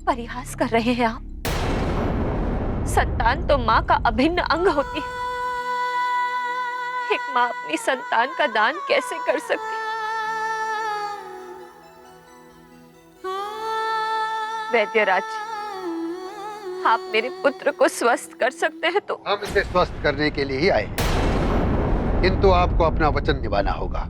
परिहास कर रहे हैं आप। संतान तो माँ का अभिन्न अंग होती है। एक माँ अपनी संतान का दान कैसे कर सकती? वैद्यराज, आप मेरे पुत्र को स्वस्थ कर सकते हैं तो? हम इसे स्वस्थ करने के लिए ही आए हैं, किंतु आपको अपना वचन निभाना होगा।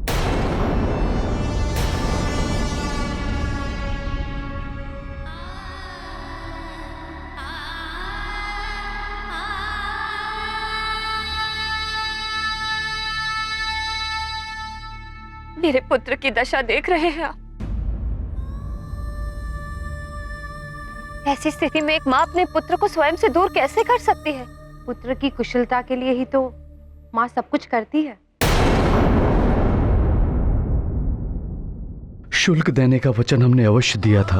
मेरे पुत्र की दशा देख रहे हैं आप। ऐसी स्थिति में एक माँ अपने पुत्र को स्वयं से दूर कैसे कर सकती है? पुत्र की कुशलता के लिए ही तो माँ सब कुछ करती है। शुल्क देने का वचन हमने अवश्य दिया था।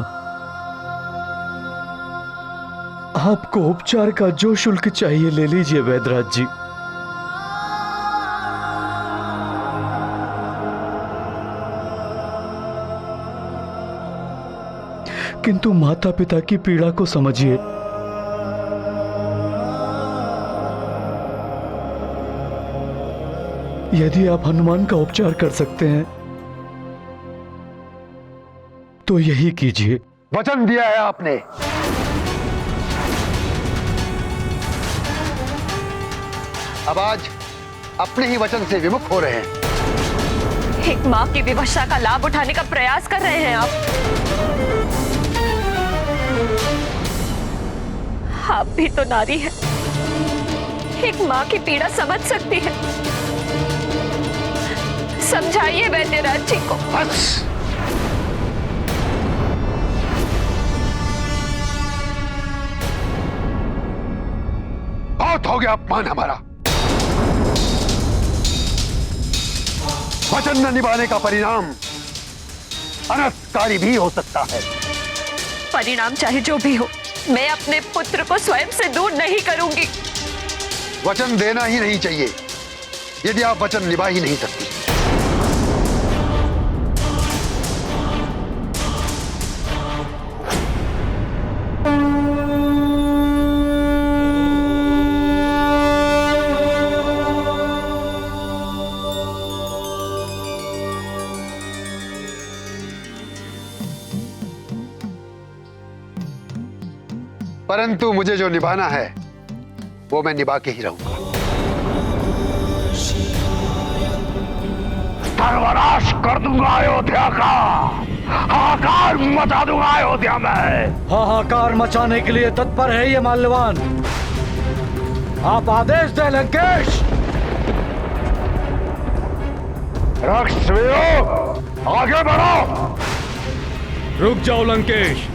आपको उपचार का जो शुल्क चाहिए ले लीजिए वैद्यराज जी। किंतु माता पिता की पीड़ा को समझिए। यदि आप हनुमान का उपचार कर सकते हैं तो यही कीजिए। वचन दिया है आपने। अब आज अपने ही वचन से विमुख हो रहे हैं। एक माँ की विवशता का लाभ उठाने का प्रयास कर रहे हैं आप भी तो नारी हैं। एक माँ की पीड़ा समझ सकती है। समझाइए वैद्यराज जी को। बस बहुत हो गया अपमान हमारा। वचन न निभाने का परिणाम अनर्थकारी भी हो सकता है। परिणाम चाहे जो भी हो, मैं अपने पुत्र को स्वयं से दूर नहीं करूंगी। वचन देना ही नहीं चाहिए यदि आप वचन निभा ही नहीं सकती। परंतु मुझे जो निभाना है वो मैं निभा के ही रहूंगा। सर्वनाश कर दूंगा अयोध्या का, हाहाकार मचा दूंगा अयोध्या में। हाहाकार मचाने के लिए तत्पर है ये माल्यवान। आप आदेश दें लंकेश। राक्षसवीरों आगे बढ़ो। रुक जाओ लंकेश।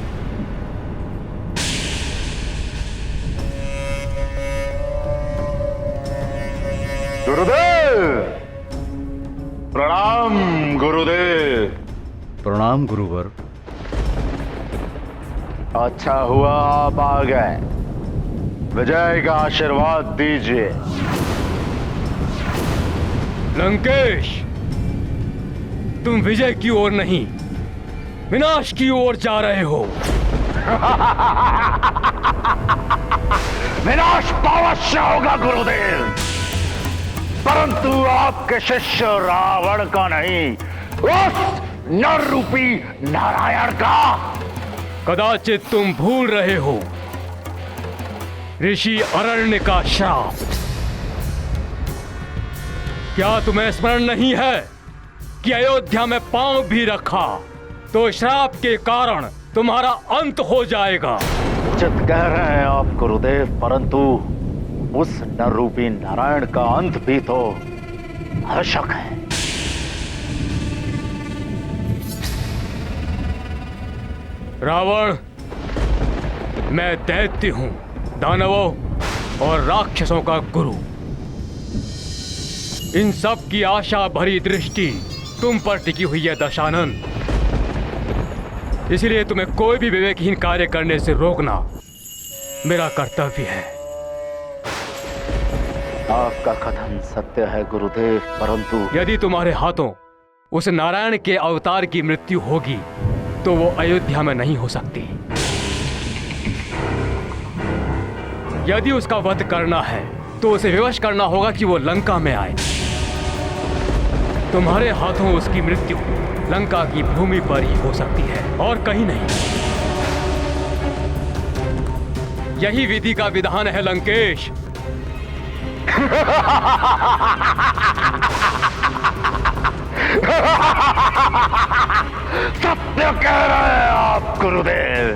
गुरुदेव प्रणाम। गुरुदेव प्रणाम गुरुवर। अच्छा हुआ आप आ गए। विजय का आशीर्वाद दीजिए। लंकेश, तुम विजय की ओर नहीं विनाश की ओर जा रहे हो। विनाश तो अवश्य होगा गुरुदेव, परंतु आपके शिष्य रावण का नहीं, उस नर रूपी नारायण का। कदाचित तुम भूल रहे हो ऋषि अरण्य का श्राप। क्या तुम्हें स्मरण नहीं है कि अयोध्या में पांव भी रखा तो श्राप के कारण तुम्हारा अंत हो जाएगा। उचित कह रहे हैं आप गुरुदेव, परंतु उस नर रूपी नारायण का अंत भी तो आवश्यक है। रावण, मैं दैत्य हूं, दानवों और राक्षसों का गुरु। इन सब की आशा भरी दृष्टि तुम पर टिकी हुई है दशानन। इसलिए तुम्हें कोई भी विवेकहीन कार्य करने से रोकना मेरा कर्तव्य है। आपका कथन सत्य है गुरुदेव, परंतु यदि तुम्हारे हाथों उस नारायण के अवतार की मृत्यु होगी तो वो अयोध्या में नहीं हो सकती। यदि उसका वध करना है तो उसे विवश करना होगा कि वो लंका में आए। तुम्हारे हाथों उसकी मृत्यु लंका की भूमि पर ही हो सकती है और कहीं नहीं। यही विधि का विधान है लंकेश। सत्य कह रहे हैं आप गुरुदेव।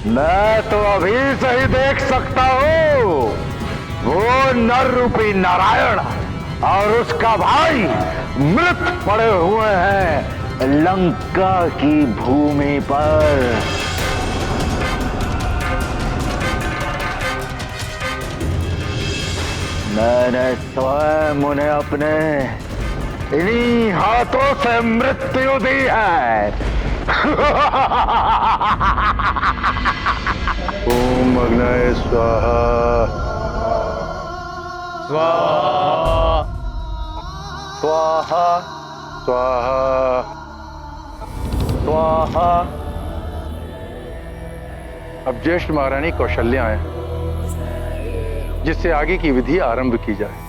मैं तो अभी से ही देख सकता हूं वो नर रूपी नारायण और उसका भाई मृत पड़े हुए हैं लंका की भूमि पर। मैंने स्वयं उन्हें अपने इन्हीं हाथों से मृत्यु दी है। ओम अग्नये स्वाहा। स्वाहा स्वाहा स्वाहा। स्वाहा। अब ज्येष्ठ महारानी कौशल्या आए, जिससे आगे की विधि आरंभ की जाए।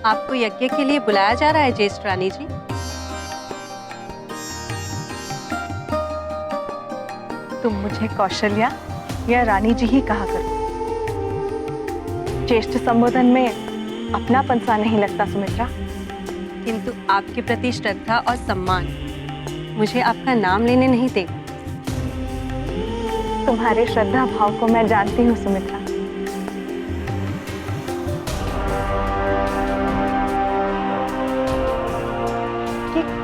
आपको यज्ञ के लिए बुलाया जा रहा है ज्येष्ठ रानी जी। तुम मुझे कौशल्या या रानी जी ही कहा करो। ज्येष्ठ संबोधन में अपनापन सा नहीं लगता सुमित्रा। किंतु आपके प्रति श्रद्धा और सम्मान मुझे आपका नाम लेने नहीं देगा। तुम्हारे श्रद्धा भाव को मैं जानती हूँ सुमित्रा।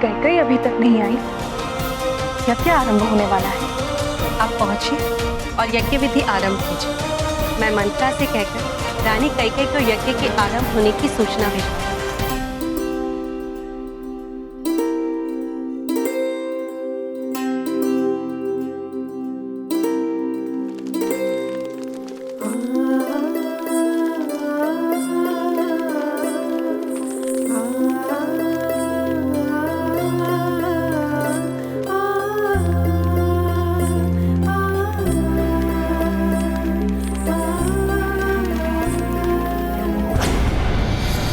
कैकेयी अभी तक नहीं आई, यज्ञ आरंभ होने वाला है। आप पहुंचिए और यज्ञ विधि आरंभ कीजिए। मैं मंत्रा से कहकर रानी कैकेयी को यज्ञ के आरंभ होने की सूचना भेजूंगी।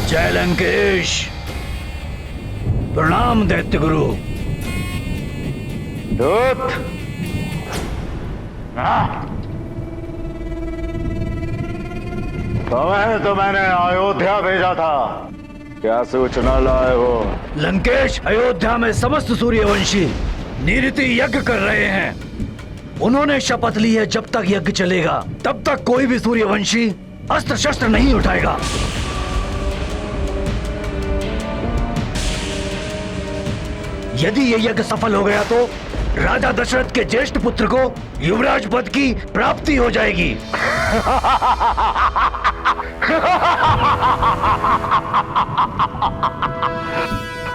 जय लंकेश। प्रणाम दैत्य गुरु। दूत तुम्हें तो मैंने अयोध्या भेजा था, क्या सूचना लाए हो? लंकेश, अयोध्या में समस्त सूर्यवंशी निरति यज्ञ कर रहे हैं। उन्होंने शपथ ली है जब तक यज्ञ चलेगा तब तक कोई भी सूर्यवंशी अस्त्र शस्त्र नहीं उठाएगा। यदि ये यज्ञ सफल हो गया तो राजा दशरथ के ज्येष्ठ पुत्र को युवराज पद की प्राप्ति हो जाएगी।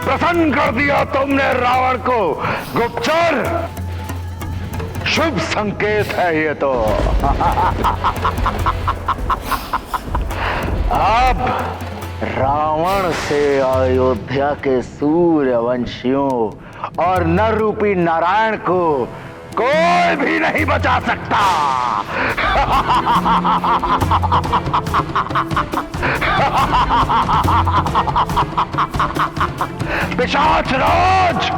प्रसन्न कर दिया तुमने रावण को गुप्तचर। शुभ संकेत है ये तो। अब रावण से अयोध्या के सूर्यवंशियों और नर रूपी नारायण को कोई भी नहीं बचा सकता। पिशाच राज,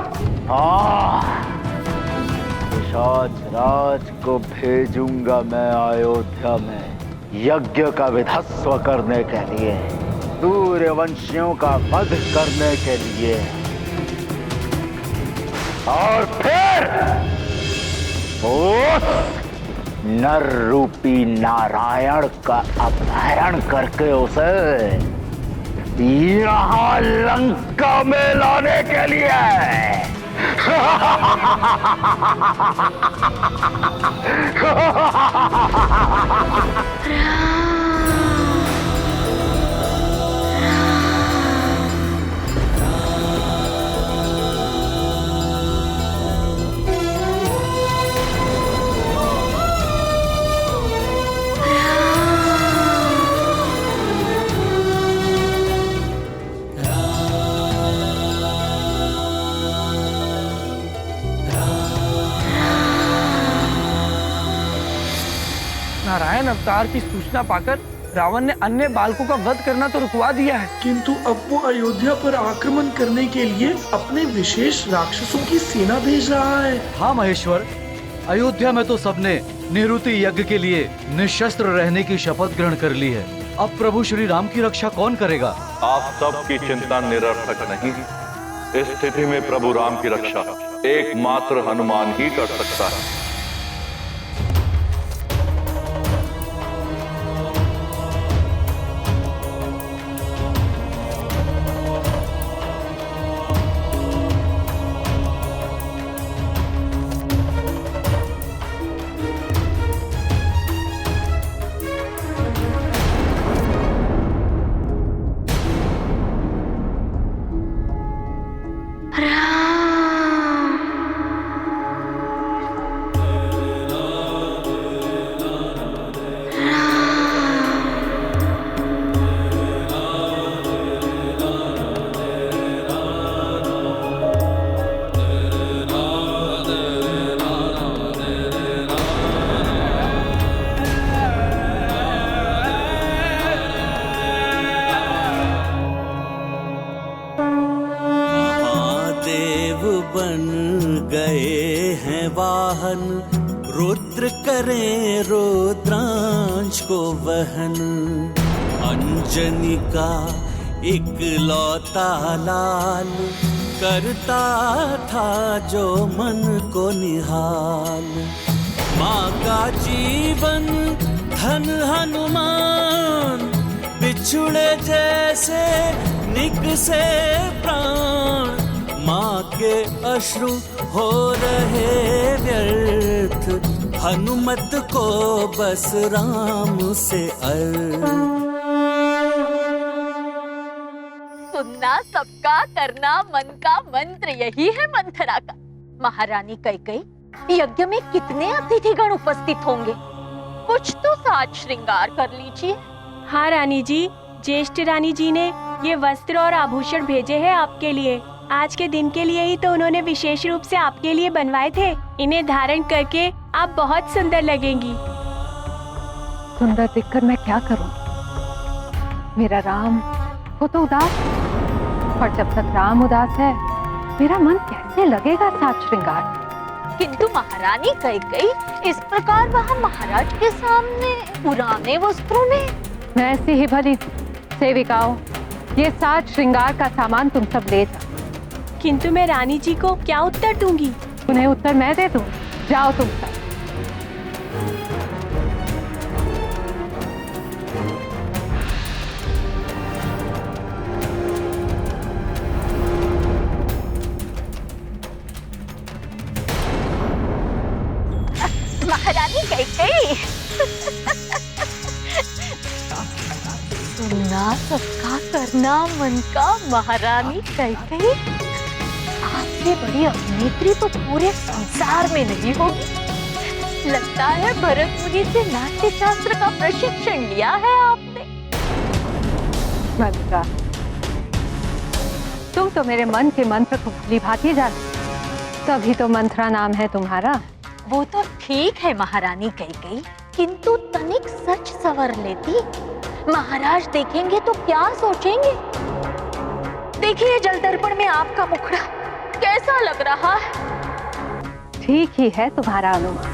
पिशाच राज को भेजूंगा मैं अयोध्या में यज्ञ का विध्वंस करने के लिए, सूर्यवंशियों का वध करने के लिए, और फिर उस नर रूपी नारायण का अपहरण करके उसे यहाँ लंका में लाने के लिए। नारायण अवतार की सूचना पाकर रावण ने अन्य बालकों का वध करना तो रुकवा दिया है, किंतु अब वो अयोध्या पर आक्रमण करने के लिए अपने विशेष राक्षसों की सेना भेज रहा है। हाँ महेश्वर, अयोध्या में तो सबने निवृत्ति यज्ञ के लिए निशस्त्र रहने की शपथ ग्रहण कर ली है। अब प्रभु श्री राम की रक्षा कौन करेगा? आप सबकी चिंता निरर्थक नहीं। इस स्थिति में प्रभु राम की रक्षा एकमात्र हनुमान ही कर सकता है। रुद्र करें रुद्रांश को वहन, अंजनी का इकलौता लाल करता था जो मन को निहाल। माँ का जीवन धन हनुमान, बिछुड़े जैसे निकसे प्राण। माँ के अश्रु हो रहे व्यर्थ, हनुमत को बस राम से सुनना सबका, करना मन का मंत्र, यही है मंथरा का। महारानी कैकेयी, यज्ञ में कितने अतिथिगण उपस्थित होंगे? कुछ तो साज श्रृंगार कर लीजिए। हाँ रानी जी, ज्येष्ठ रानी जी ने ये वस्त्र और आभूषण भेजे हैं आपके लिए। आज के दिन के लिए ही तो उन्होंने विशेष रूप से आपके लिए बनवाए थे। इन्हें धारण करके आप बहुत सुंदर लगेंगी। सुंदर दिखकर मैं क्या करूं? मेरा राम वो तो उदास, और जब तक राम उदास है मेरा मन कैसे लगेगा साज श्रृंगार? किंतु महारानी कैकेयी, इस प्रकार वहाँ महाराज के सामने पुराने वस्त्रों में। मैं ऐसी ही भली सेविकाओं, ये साज श्रृंगार का सामान तुम सब ले जाओ। किंतु मैं रानी जी को क्या उत्तर दूंगी? उन्हें उत्तर मैं दे दूं। जाओ तुम सब। महारानी कैकेयी, सुनना सबका, करना मन का। महारानी कैकेयी, आपसे बड़ी अभिनेत्री तो पूरे संसार में नहीं होगी। लगता है भरत मुनि से नाट्य शास्त्र का प्रशिक्षण लिया है आपने। मंत्रा, तुम तो मेरे मन के मंत्र को भली भांति जानते, तभी तो मंत्रा नाम है तुम्हारा। वो तो ठीक है महारानी कैकेयी, किंतु तनिक सच सवर लेती। महाराज देखेंगे तो क्या सोचेंगे? देखिए जल दर्पण में आपका मुखड़ा कैसा लग रहा है? ठीक ही है तुम्हारा अनुमान।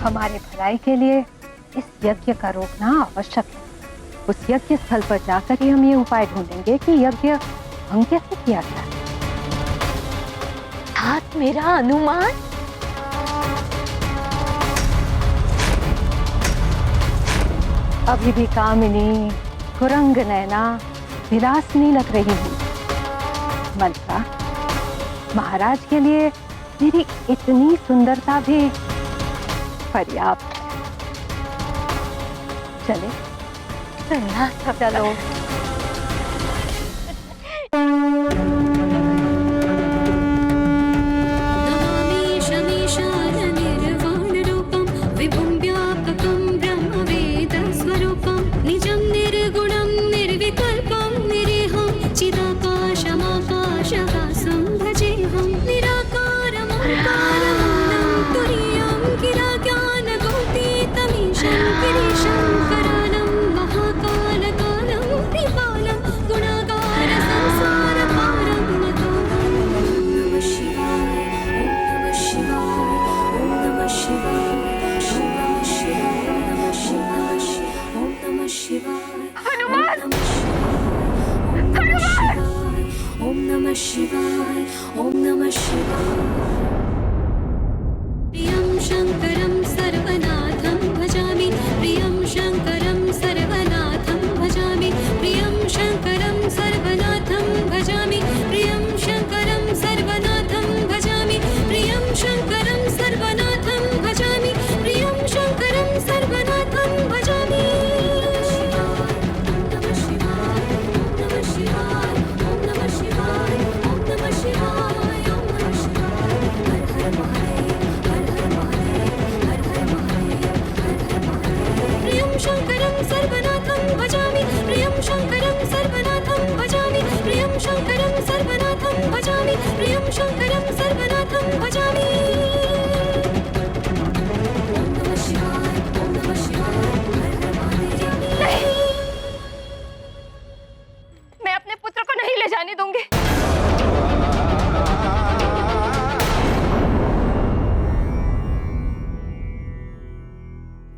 हमारे भलाई के लिए इस यज्ञ का रोकना आवश्यक है। उस यज्ञ स्थल पर जाकर ही हम ये उपाय ढूंढेंगे कि यज्ञ भंग कैसे किया गया। हाथ मेरा अनुमान। अभी भी कामिनी, कुरंग नैना, विलासिनी लग रही हूँ। मंत्रा, महाराज के लिए मेरी इतनी सुंदरता भी पर्याप्त है। चले? चलो।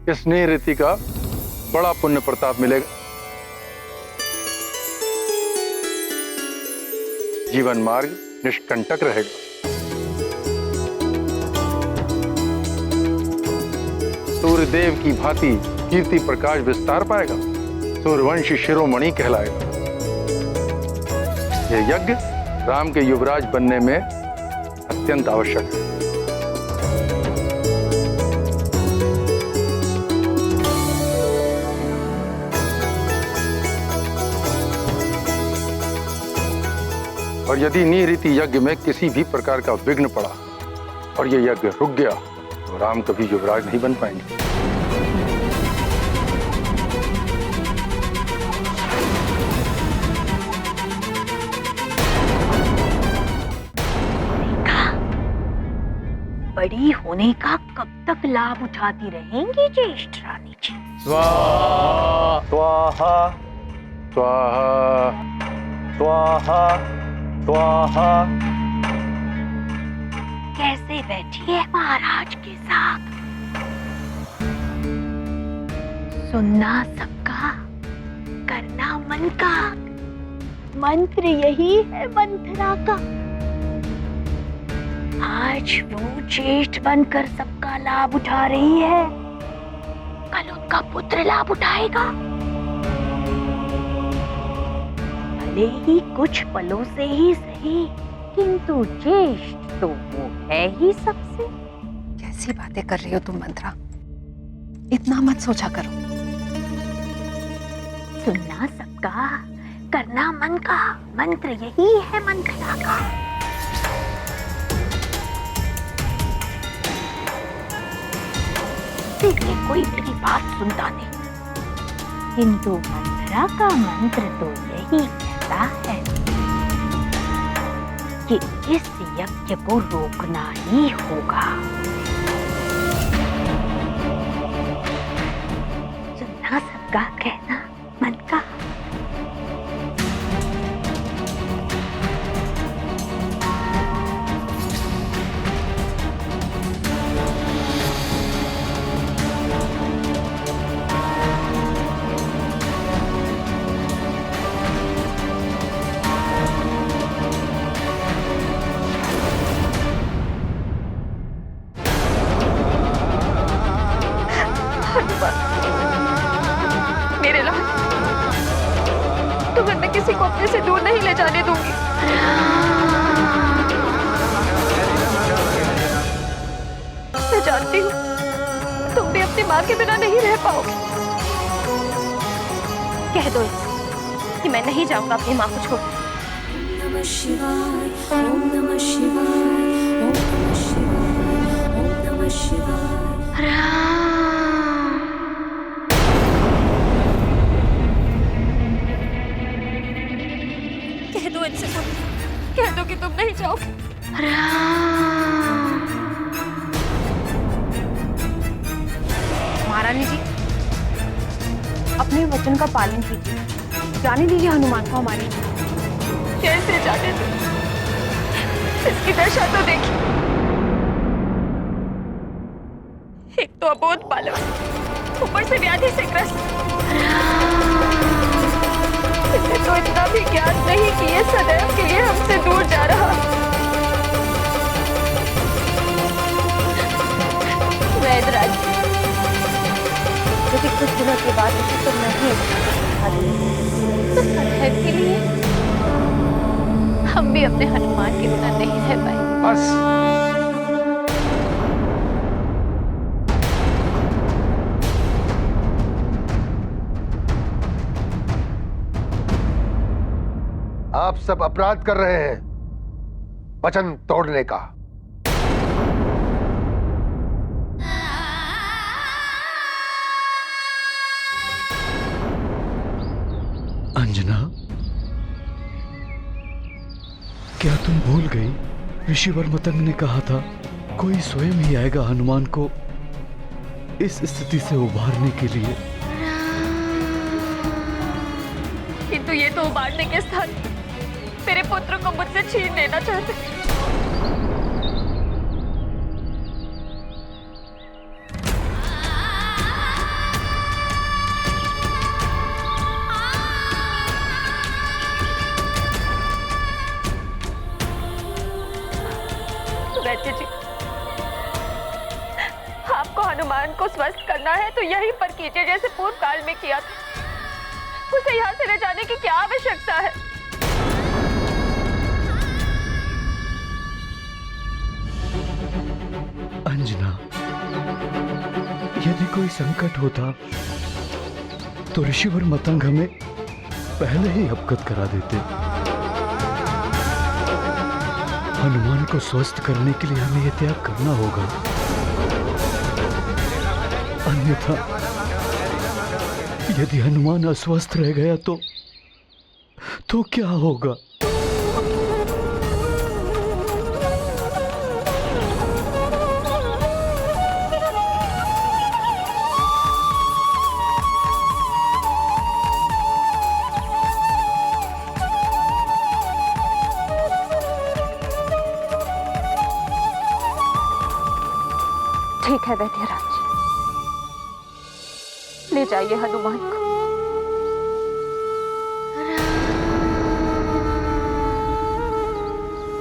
इस रीति का बड़ा पुण्य प्रताप मिलेगा। जीवन मार्ग निष्कंटक रहेगा। सूर्यदेव की भांति कीर्ति प्रकाश विस्तार पाएगा। सूर्यवंशी शिरोमणि कहलाएगा। यह यज्ञ राम के युवराज बनने में अत्यंत आवश्यक है। और यदि निरीति यज्ञ में किसी भी प्रकार का विघ्न पड़ा और यह यज्ञ रुक गया तो राम कभी युवराज नहीं बन पाएंगे। बड़ी होने का कब तक लाभ उठाती रहेंगी ज्येष्ठ रानी जी? स्वाहा स्वाहा स्वाहा स्वाहा स्वाहा। कैसे बैठी है महाराज के साथ? सुनना सबका, करना मन का। मंत्र यही है मंथरा का। आज वो ज्येष्ठ बनकर सबका लाभ उठा रही है, कल उनका पुत्र लाभ उठाएगा। भले ही कुछ पलों से ही सही, किंतु ज्येष्ठ तो वो है ही सबसे। कैसी बातें कर रही हो तुम मंत्रा? इतना मत सोचा करो। सुनना सबका, करना मन का। मंत्र यही है मंथरा का। देखिए कोई मेरी बात सुनता नहीं, किंतु मंथरा का मंत्र तो यही कहता है कि इस यज्ञ को रोकना ही होगा। सुनना सबका, कहना मन का। रास्ते से दूर नहीं ले जाने दूंगी। मैं जानती हूँ तुम भी अपनी माँ के बिना नहीं रह पाओगे। कह दो इसे कि मैं नहीं जाऊंगा अपनी माँ को छोड़। नमः शिवाय, ओम नमः शिवाय, ओम नमः शिवाय, ओम नमः शिवाय। कह दो इनसे तुम, कह दो कि तुम नहीं जाओगे। महारानी जी, अपने वचन का पालन कीजिए, जाने दीजिए हनुमान को हमारी। कैसे जाने दो, इसकी दशा तो देखिए। एक तो अबोध बालक, ऊपर से व्याधि से ग्रस्त। इसे तो इतना भी ज्ञात नहीं कि ये सदैव के लिए हमसे दूर जा रहा। वैदराज, यदि कुछ दिनों के बाद इसे तुम नहीं तो सदैव के लिए हम भी अपने हनुमान के बिना नहीं रह पाएंगे। बस आप सब अपराध कर रहे हैं वचन तोड़ने का। अंजना, क्या तुम भूल गई? ऋषिवर मतंग ने कहा था कोई स्वयं ही आएगा हनुमान को इस स्थिति से उबारने के लिए। किंतु ये तो उबारने के स्थान मेरे पुत्र को मुझसे छीन लेना चाहते थे। वैद्य जी, आपको हनुमान को स्वस्थ करना है तो यहीं पर कीजिए जैसे पूर्व काल में किया था। उसे यहाँ से ले जाने की क्या आवश्यकता है? अंजना, यदि कोई संकट होता तो ऋषिवर मतंग हमें पहले ही अवगत करा देते। हनुमान को स्वस्थ करने के लिए हमें यह त्याग करना होगा, अन्यथा यदि हनुमान अस्वस्थ रह गया तो क्या होगा? ठीक है वैद्यराज, ले जाइए हनुमान को।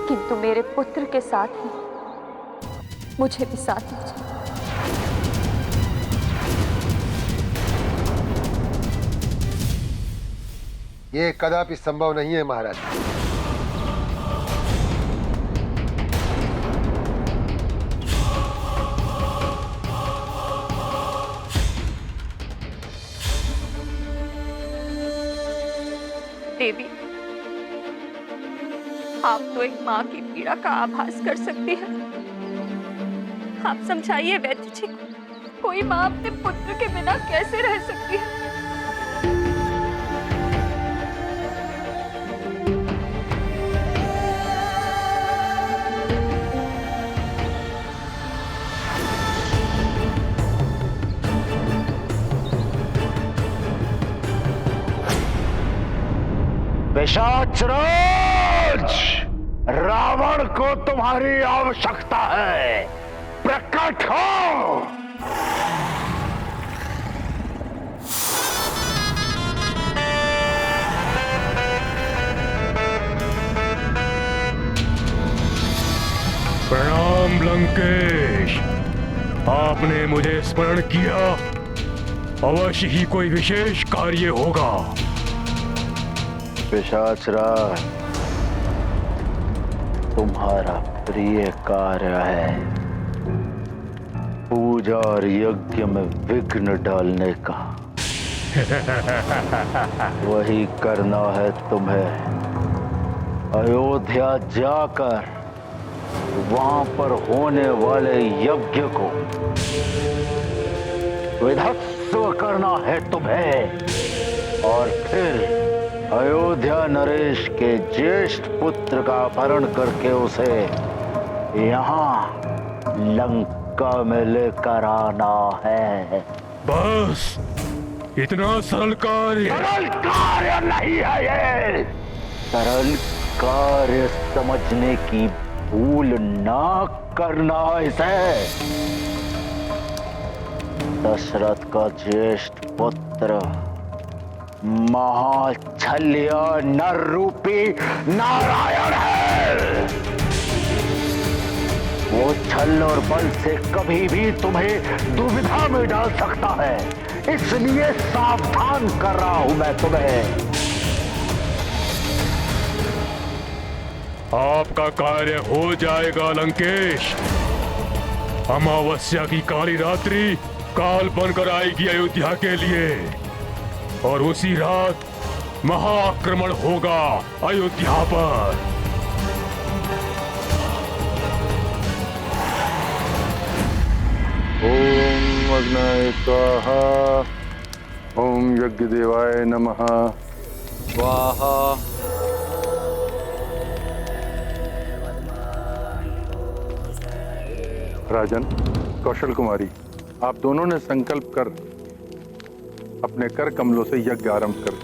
किंतु मेरे पुत्र के साथ ही मुझे भी साथ लीजिए। ये कदापि संभव नहीं है महाराज। देवी, आप तो एक माँ की पीड़ा का आभास कर सकती हैं। आप समझाइए वैद्य जी को, कोई माँ अपने पुत्र के बिना कैसे रह सकती है? पिशाचराज, रावण को तुम्हारी आवश्यकता है, प्रकट हो। प्रणाम लंकेश, आपने मुझे स्मरण किया। अवश्य ही कोई विशेष कार्य होगा। पिशाचराज, तुम्हारा प्रिय कार्य है पूजा और यज्ञ में विघ्न डालने का। वही करना है तुम्हें। अयोध्या जाकर वहां पर होने वाले यज्ञ को विध्वंस करना है तुम्हें, और फिर अयोध्या नरेश के ज्येष्ठ पुत्र का अपहरण करके उसे यहाँ लंका में लेकर आना है। बस इतना सरल कार्य? सरल कार्य नहीं है ये। सरल कार्य समझने की भूल ना करना इसे। दशरथ का ज्येष्ठ पुत्र महाछल्य नर रूपी नारायण है। वो छल और बल से कभी भी तुम्हें दुविधा में डाल सकता है, इसलिए सावधान कर रहा हूं मैं तुम्हें। आपका कार्य हो जाएगा लंकेश। अमावस्या की काली रात्रि काल बनकर आएगी अयोध्या के लिए, और उसी रात महाआक्रमण होगा अयोध्या पर। ओम अग्नये स्वाहा, ओम यज्ञ देवाय नमः स्वाहा। राजन, कौशल कुमारी, आप दोनों ने संकल्प कर अपने कर कमलों से यज्ञ आरंभ कर।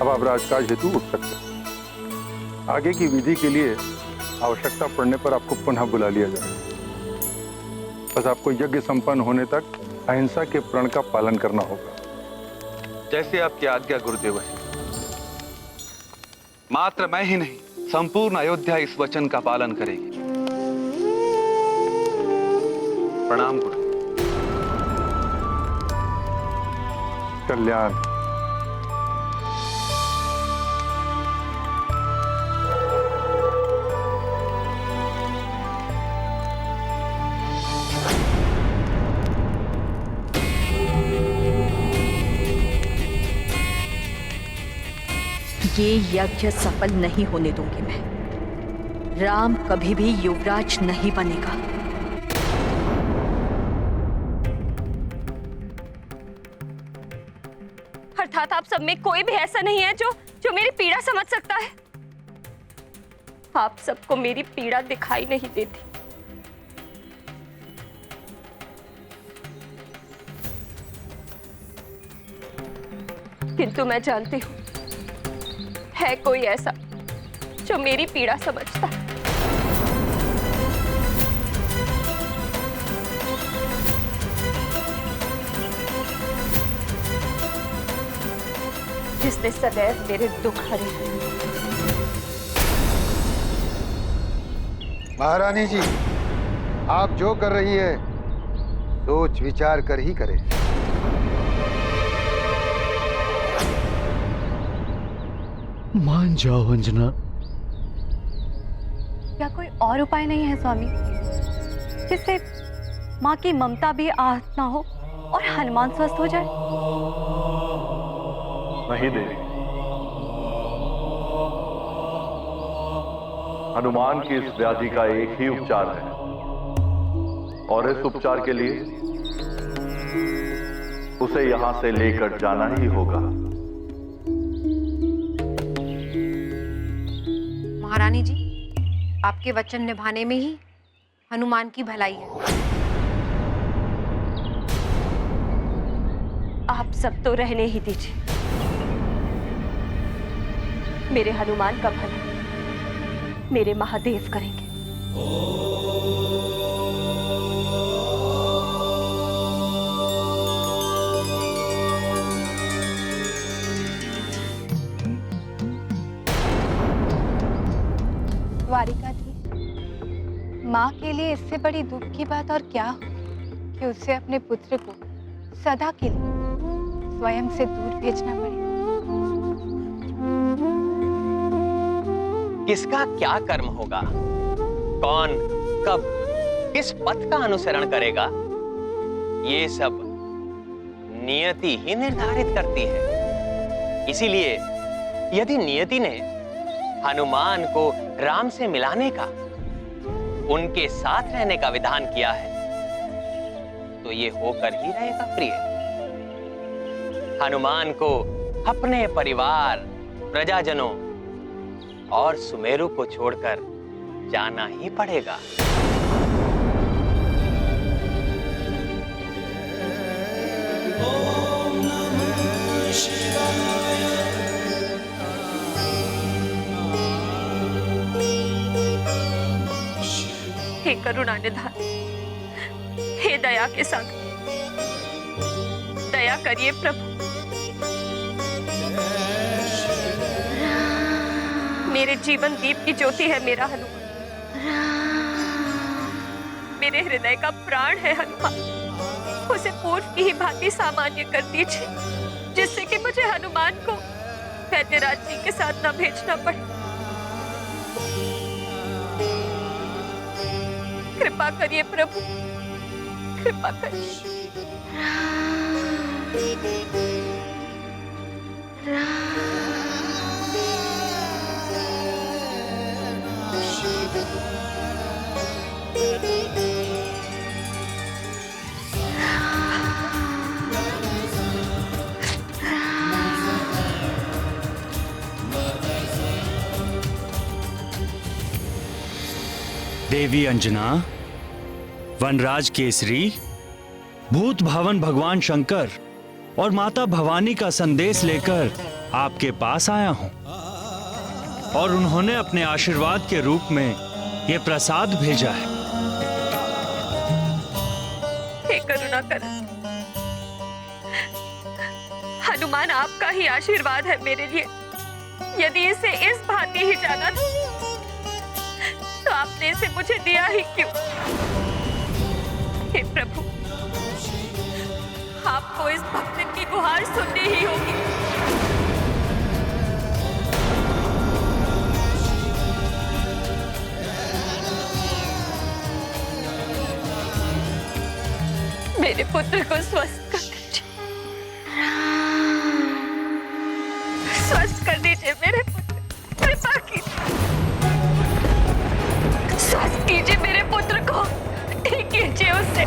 अब आप राजकाज हेतु उठ सकते हैं। आगे की विधि के लिए आवश्यकता पड़ने पर आपको पुनः बुला लिया जाए। बस आपको यज्ञ संपन्न होने तक अहिंसा के प्रण का पालन करना होगा। जैसे आपकी आज्ञा गुरुदेव। मात्र मैं ही नहीं, संपूर्ण अयोध्या इस वचन का पालन करेगी। प्रणाम गुरु। कल्याण। ये यज्ञ सफल नहीं होने दूंगी मैं। राम कभी भी युवराज नहीं बनेगा। अर्थात आप सब में कोई भी ऐसा नहीं है जो मेरी पीड़ा समझ सकता है। आप सबको मेरी पीड़ा दिखाई नहीं देती। किंतु मैं जानती हूं है कोई ऐसा जो मेरी पीड़ा समझता है। जिसने सदैव मेरे दुख हरे। महारानी जी, आप जो कर रही है सोच विचार कर ही करें। मान जाओ अंजना। क्या कोई और उपाय नहीं है स्वामी, जिससे माँ की ममता भी आहत ना हो और हनुमान स्वस्थ हो जाए? नहीं देवी, हनुमान की इस व्याधि का एक ही उपचार है, और इस उपचार के लिए उसे यहां से लेकर जाना ही होगा। महारानी जी, आपके वचन निभाने में ही हनुमान की भलाई है। आप सब तो रहने ही दीजिए। मेरे हनुमान का भला मेरे महादेव करेंगे। द्वारिका थी, माँ के लिए इससे बड़ी दुख की बात और क्या हो कि उसे अपने पुत्र को सदा के लिए स्वयं से दूर भेजना पड़े। किसका क्या कर्म होगा, कौन कब किस पथ का अनुसरण करेगा, ये सब नियति ही निर्धारित करती है। इसीलिए यदि नियति ने हनुमान को राम से मिलाने का, उनके साथ रहने का विधान किया है, तो ये होकर ही रहेगा प्रिय। हनुमान को अपने परिवार, प्रजाजनों और सुमेरु को छोड़कर जाना ही पड़ेगा। हे करुणा निधान, हे दया के सागर, दया करिए प्रभु। मेरे जीवन दीप की ज्योति है मेरा हनुमान, मेरे हृदय का प्राण है हनुमान। उसे पूर्व की ही भांति सामान्य कर दीजिए, जिससे कि मुझे हनुमान को वैद्यराज जी के साथ न भेजना पड़े। कृपा करिए प्रभु, कृपा करिए। देवी अंजना, वनराज केसरी, भूत भावन भगवान शंकर और माता भवानी का संदेश लेकर आपके पास आया हूं, और उन्होंने अपने आशीर्वाद के रूप में ये प्रसाद भेजा है। हे करुणा कर, हनुमान आपका ही आशीर्वाद है मेरे लिए। यदि इसे इस भांति ही जाना था, तो आपने इसे मुझे दिया ही क्यों? हे प्रभु, आपको इस भक्त की गुहार सुननी ही होगी। मेरे पुत्र को स्वस्थ कर दीजिए, स्वस्थ कर दीजिए मेरे पुत्र, कृपा कीजिए, स्वस्थ कीजिए मेरे पुत्र को, ठीक कीजिए उसे।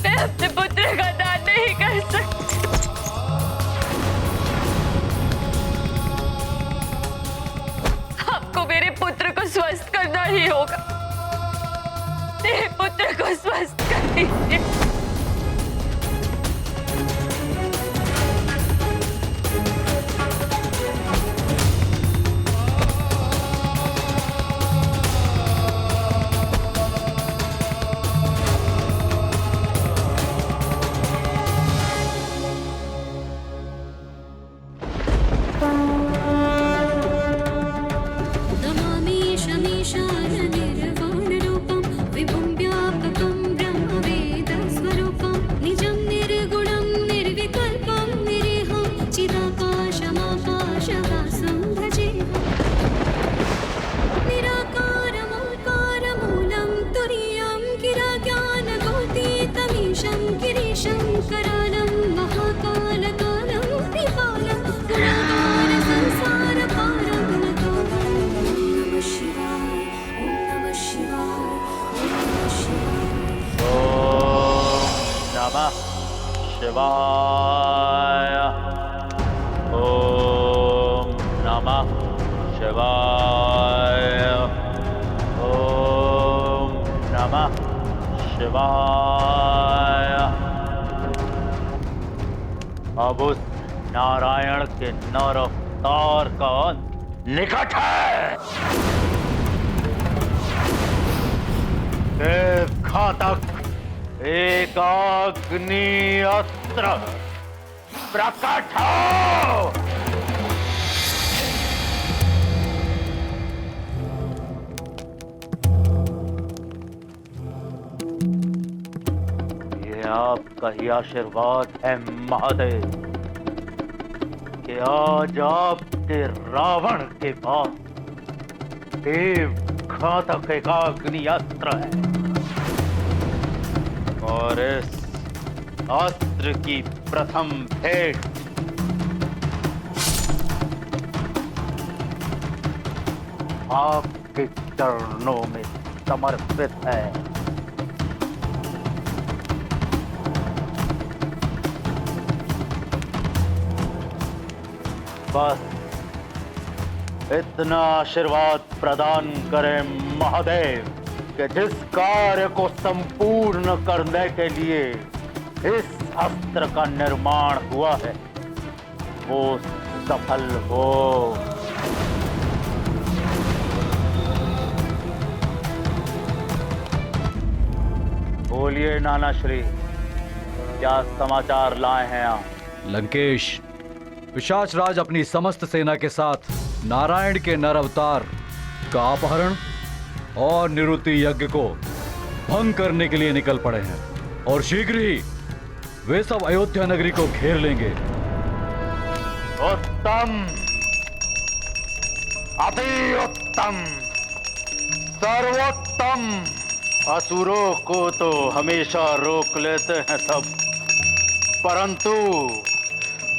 मैं अपने पुत्र का दान नहीं कर सकती। आपको मेरे पुत्र को स्वस्थ करना ही होगा। मेरे पुत्र को स्वस्थ कर दीजिए। शिवाय। ओम नमः शिवाय। ओम नमः शिवाय। अब उस नारायण के नर अवतार का अंत निकट है। देव घातक एक अग्नि अस्त्र प्रकट हो। ये आपका ही आशीर्वाद है महादेव कि आज आपके रावण के पास देव घातक एक अग्नि अस्त्र है और इस अस्त्र की प्रथम भेंट आपके चरणों में समर्पित है। बस इतना आशीर्वाद प्रदान करें महादेव कि जिस कार्य को संपूर्ण करने के लिए इस अस्त्र का निर्माण हुआ है वो सफल हो। बोलिए नाना श्री, क्या समाचार लाए हैं आप? लंकेश, पिशाच राज अपनी समस्त सेना के साथ नारायण के नर अवतार का अपहरण और निवृत्ति यज्ञ को भंग करने के लिए निकल पड़े हैं और शीघ्र ही वे सब अयोध्या नगरी को घेर लेंगे। उत्तम, अति उत्तम, सर्वोत्तम। असुरों को तो हमेशा रोक लेते हैं सब, परंतु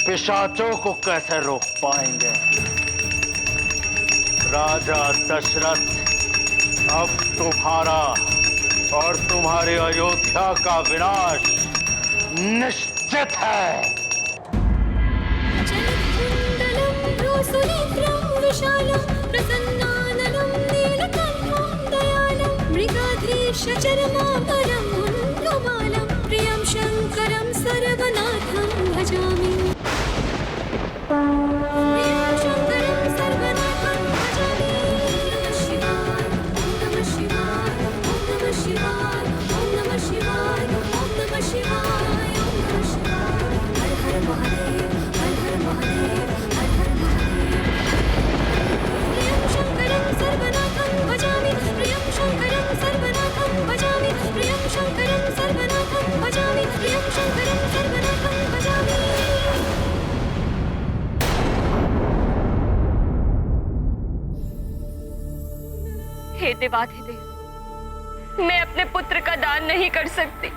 पिशाचों को कैसे रोक पाएंगे? राजा दशरथ, अब तुम्हारा और तुम्हारी अयोध्या का विनाश निश्चित है। शचरमापरं मुण्डमालं प्रियं शङ्करं सर्वनाथं भजामि। प्रियं शङ्करं सर्वनाथं भजामि। नमः शिवाय, नमः शिवाय, नमः शिवाय, नमः शिवाय, नमः शिवाय, नमः शिवाय। हर हर महादेव, हर हर महादेव, हर हर महादेव। प्रियं शङ्करं सर्वनाथं भजामि। प्रियं शङ्करं सर्वनाथं भजामि। प्रियं शङ्करं सर्वनाथं भजामि। प्रियं शङ्करं सर्वनाथं भजामि। हे देवाधिदेव, मैं अपने पुत्र का दान नहीं कर सकती।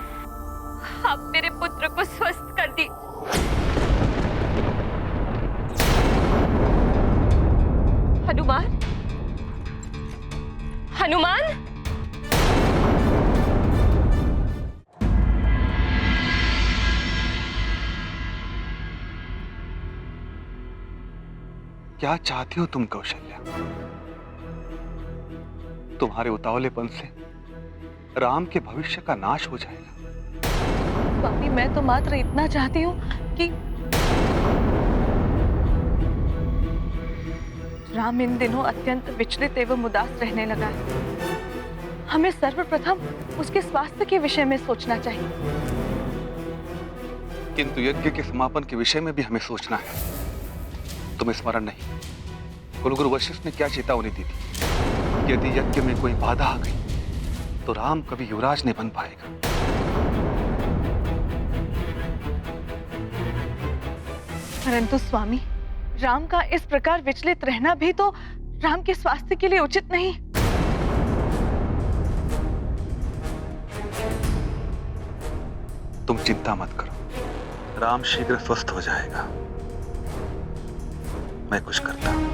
आप मेरे पुत्र को स्वस्थ कर दी। हनुमान, हनुमान, क्या चाहती हो तुम कौशल्या? तुम्हारे उतावलेपन से राम के भविष्य का नाश हो जाएगा। स्वामी, मैं तो मात्र इतना चाहती हूँ कि राम इन दिनों अत्यंत विचलित एवं उदास रहने लगा है। हमें सर्वप्रथम उसके स्वास्थ्य के विषय में सोचना चाहिए। किंतु यज्ञ के समापन के विषय में भी हमें सोचना है। तुम्हें स्मरण नहीं, कुलगुरु वशिष्ठ ने क्या चेतावनी दी थी? यदि यज्ञ में कोई बाधा आ गई तो राम कभी युवराज नहीं बन पाएगा। परंतु स्वामी, राम का इस प्रकार विचलित रहना भी तो राम के स्वास्थ्य के लिए उचित नहीं। तुम चिंता मत करो, राम शीघ्र स्वस्थ हो जाएगा। मैं कुछ करता हूं।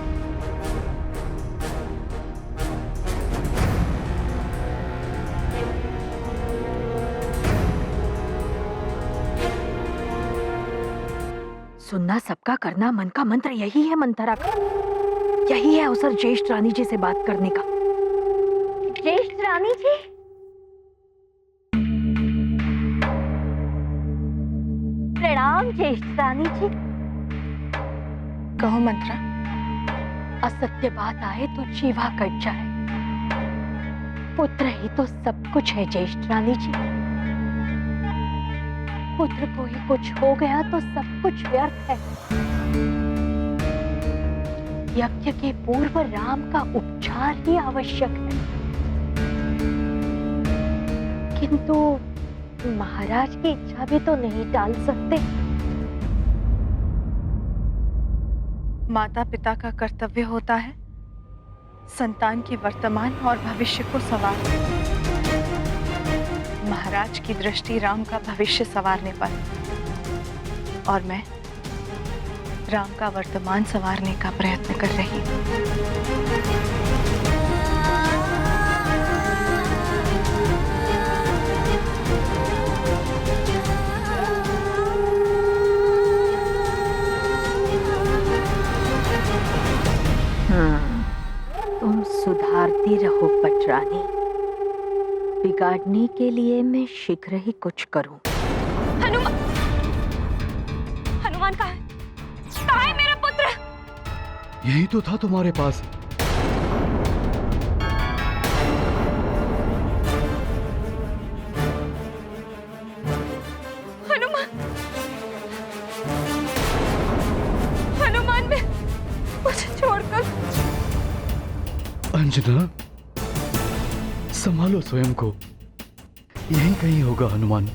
सुनना सबका, करना मन का मंत्र यही है मंथरा का। यही है अवसर ज्येष्ठ रानी जी से बात करने का। ज्येष्ठ रानी जी, प्रणाम ज्येष्ठ रानी जी। कहो मंत्रा। असत्य बात आए तो जीवा कट जाए। पुत्र ही तो सब कुछ है ज्येष्ठ रानी जी। पुत्र को ही कुछ हो गया तो सब कुछ व्यर्थ है। यज्ञ के पूर्व राम का उपचार ही आवश्यक है। किंतु महाराज की इच्छा भी तो नहीं टाल सकते। माता पिता का कर्तव्य होता है संतान की वर्तमान और भविष्य को संवारना। महाराज की दृष्टि राम का भविष्य संवारने पर, और मैं राम का वर्तमान संवारने का प्रयत्न कर रही हूँ। तुम सुधारती रहो पटरानी, बिगाड़ने के लिए मैं शीघ्र ही कुछ करूं। हनुमान, हनुमान कहाँ है? कहाँ है मेरा पुत्र? यही तो था तुम्हारे पास। हनुमान, हनुमान में मुझे छोड़कर। अंजना, संभालो स्वयं को, यहीं कहीं होगा हनुमान।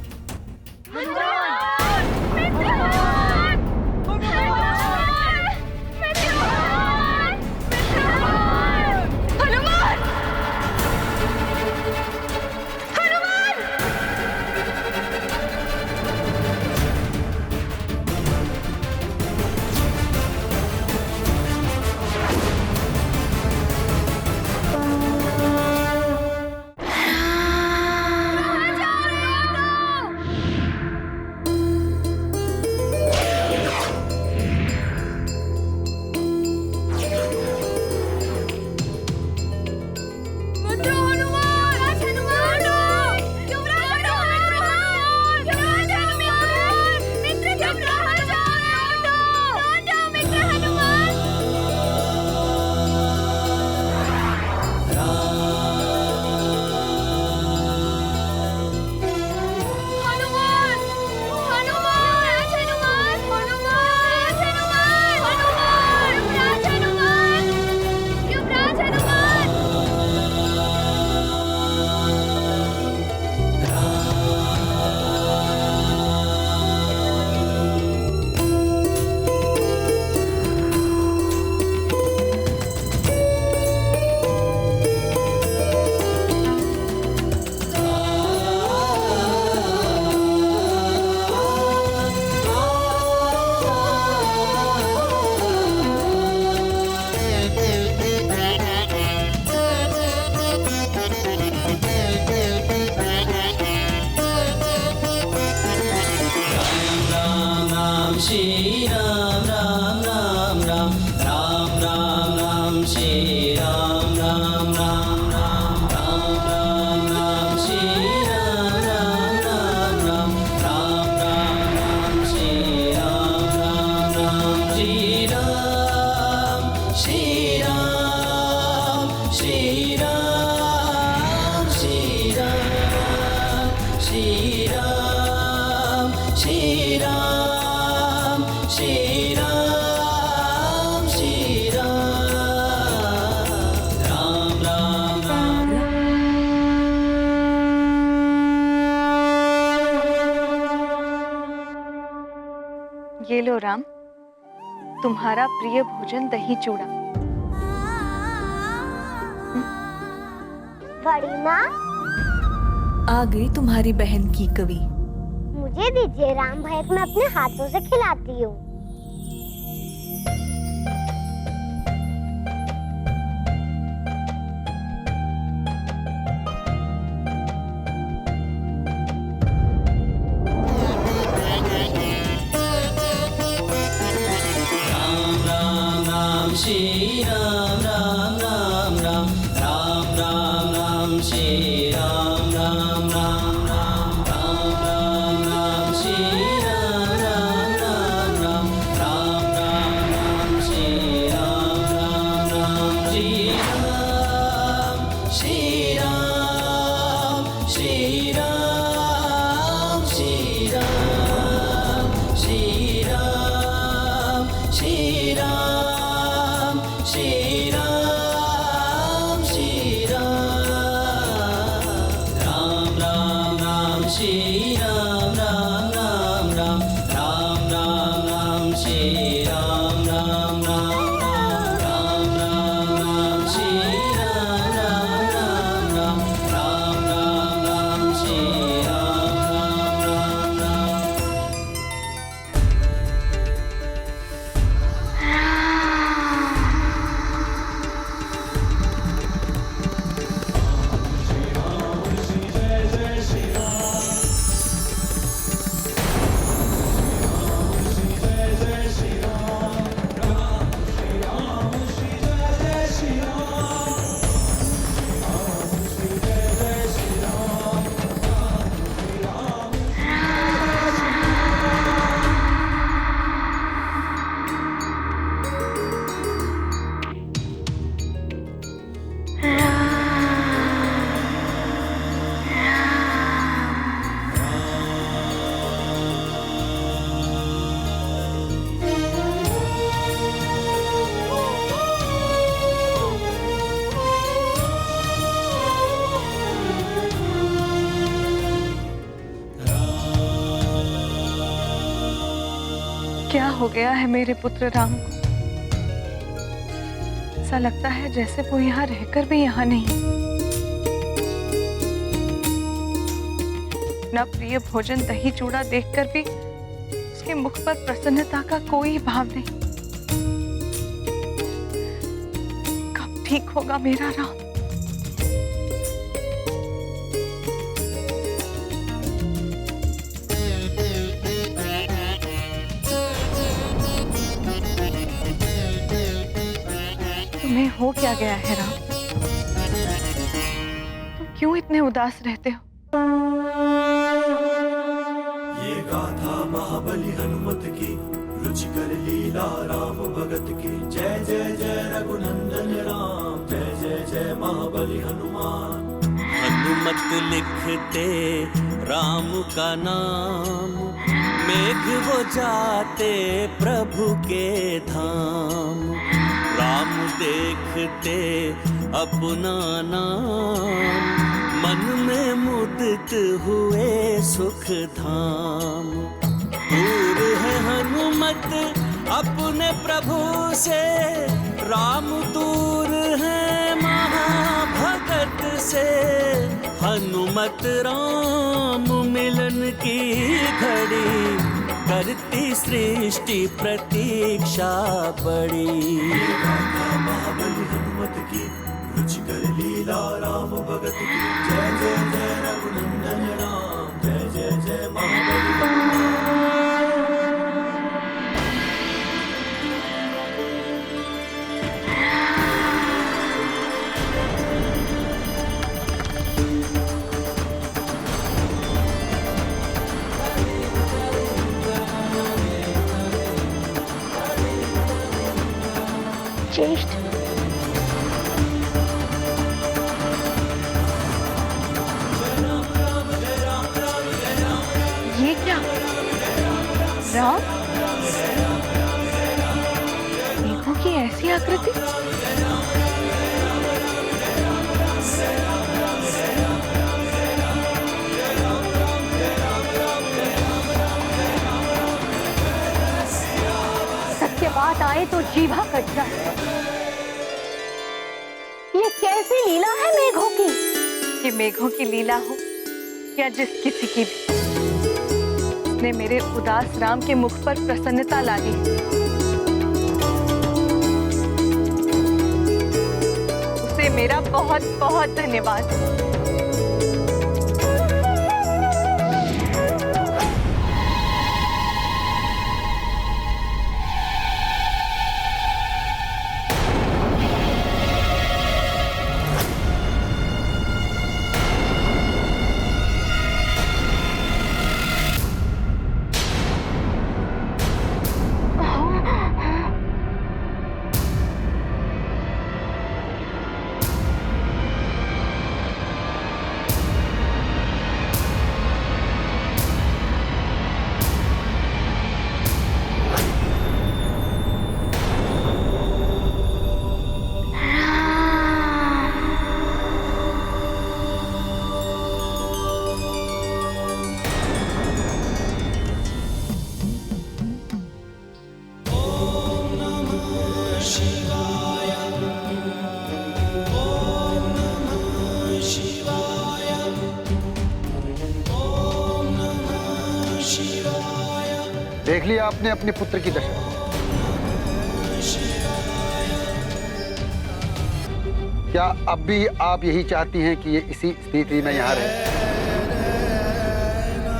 ये लो राम, तुम्हारा प्रिय भोजन दही चूड़ा। बड़ी माँ, आ गई तुम्हारी बहन की कवि। मुझे दीजिए राम भाई, मैं अपने हाथों से खिलाती हूँ। श्री राम राम राम राम राम राम राम श्री राम राम राम राम राम राम श्री राम राम राम राम राम राम श्री राम राम श्री राम श्री राम श्री राम श्री राम श्री राम श्री राम श्री राम श्री राम राम राम राम श्री राम। क्या हो गया है मेरे पुत्र राम को? ऐसा लगता है जैसे वो यहाँ रहकर भी यहाँ नहीं। न प्रिय भोजन दही चूड़ा देखकर भी उसके मुख पर प्रसन्नता का कोई भाव नहीं। कब ठीक होगा मेरा राम? तुम्हें हो क्या गया है राम? तुम क्यों इतने उदास रहते हो? ये गाथा महाबली हनुमत की, रुचिकर लीला राम भगत की। जय जय जय रघुनंदन राम, जय जय जय महाबली हनुमान। हनुमत लिखते राम का नाम, मेघ वो जाते प्रभु के धाम। राम देखते अपना नाम, मन में मुदित हुए सुख धाम। दूर है हनुमत अपने प्रभु से, राम दूर है महाभगत से। हनुमत राम मिलन की घड़ी, करती सृष्टि प्रतीक्षा बड़ी। महाबली हनुमत की, रुचिकर लीला राम भगत की। जय जय जय रघुनंदन राम, जय जय जय महाबली हनुमान। ज्येष्ठ, ये क्या? राम? मेघों की ऐसी आकृति? सत्य बात आए तो जीभा कट जाए। ये कैसी लीला है मेघों की? ये मेघों की लीला हो या जिस किसी की भी, ने मेरे उदास राम के मुख पर प्रसन्नता ला दी। उसे मेरा बहुत बहुत धन्यवाद। देख लिया आपने अपने पुत्र की दशा। क्या अब भी आप यही चाहती हैं कि ये इसी स्थिति में यहाँ रहे,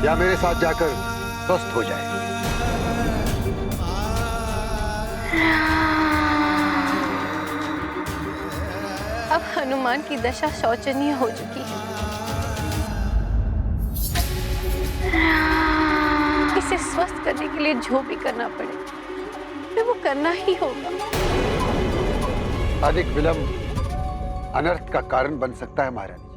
या मेरे साथ जाकर स्वस्थ हो जाए? अब हनुमान की दशा शोचनीय हो चुकी है। इसे स्वस्थ करने के लिए जो भी करना पड़े, तो वो करना ही होगा। अधिक विलंब अनर्थ का कारण बन सकता है महारानी।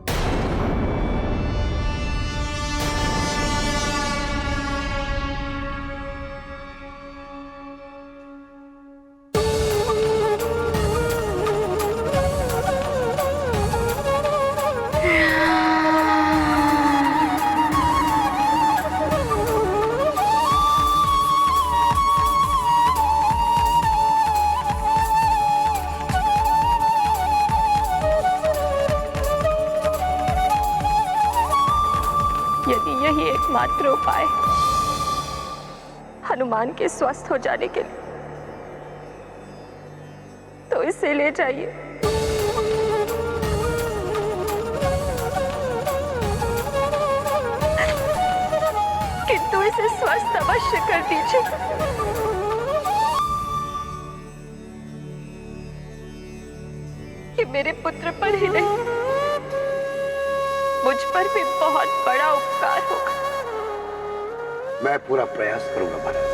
एकमात्र उपाय हनुमान के स्वस्थ हो जाने के लिए, तो इसे ले जाइए। किंतु इसे स्वस्थ अवश्य कर दीजिए। कि मेरे पुत्र पर ही नहीं, मुझ पर भी बहुत बड़ा उपकार होगा। मैं पूरा प्रयास करूंगा महाराज।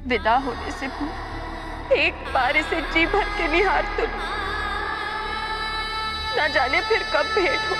विदा होने से एक बार इसे जी भर के निहार तो ना जाने फिर कब भेंट हो।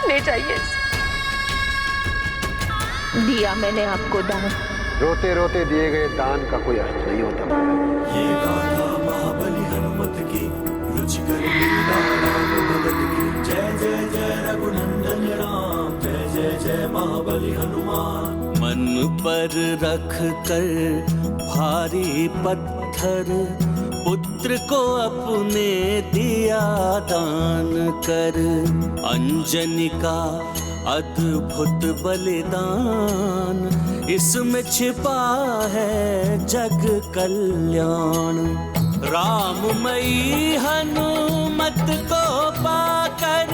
ले जाइए इसे। दिया मैंने आपको दान। रोते रोते दिए गए दान का कोई अर्थ नहीं होता महाराज। ये गाथा महाबली हनुमत की, रुचिकर लीला राम भगत की। जय जय जय रघुनंदन राम, जय जय जय महाबली हनुमान। मन पर रख कर भारी पत्थर, पुत्र को अपने दिया दान कर। अंजनी का अद्भुत बलिदान, इसमें छिपा है जग कल्याण। राममयी हनुमत को पाकर,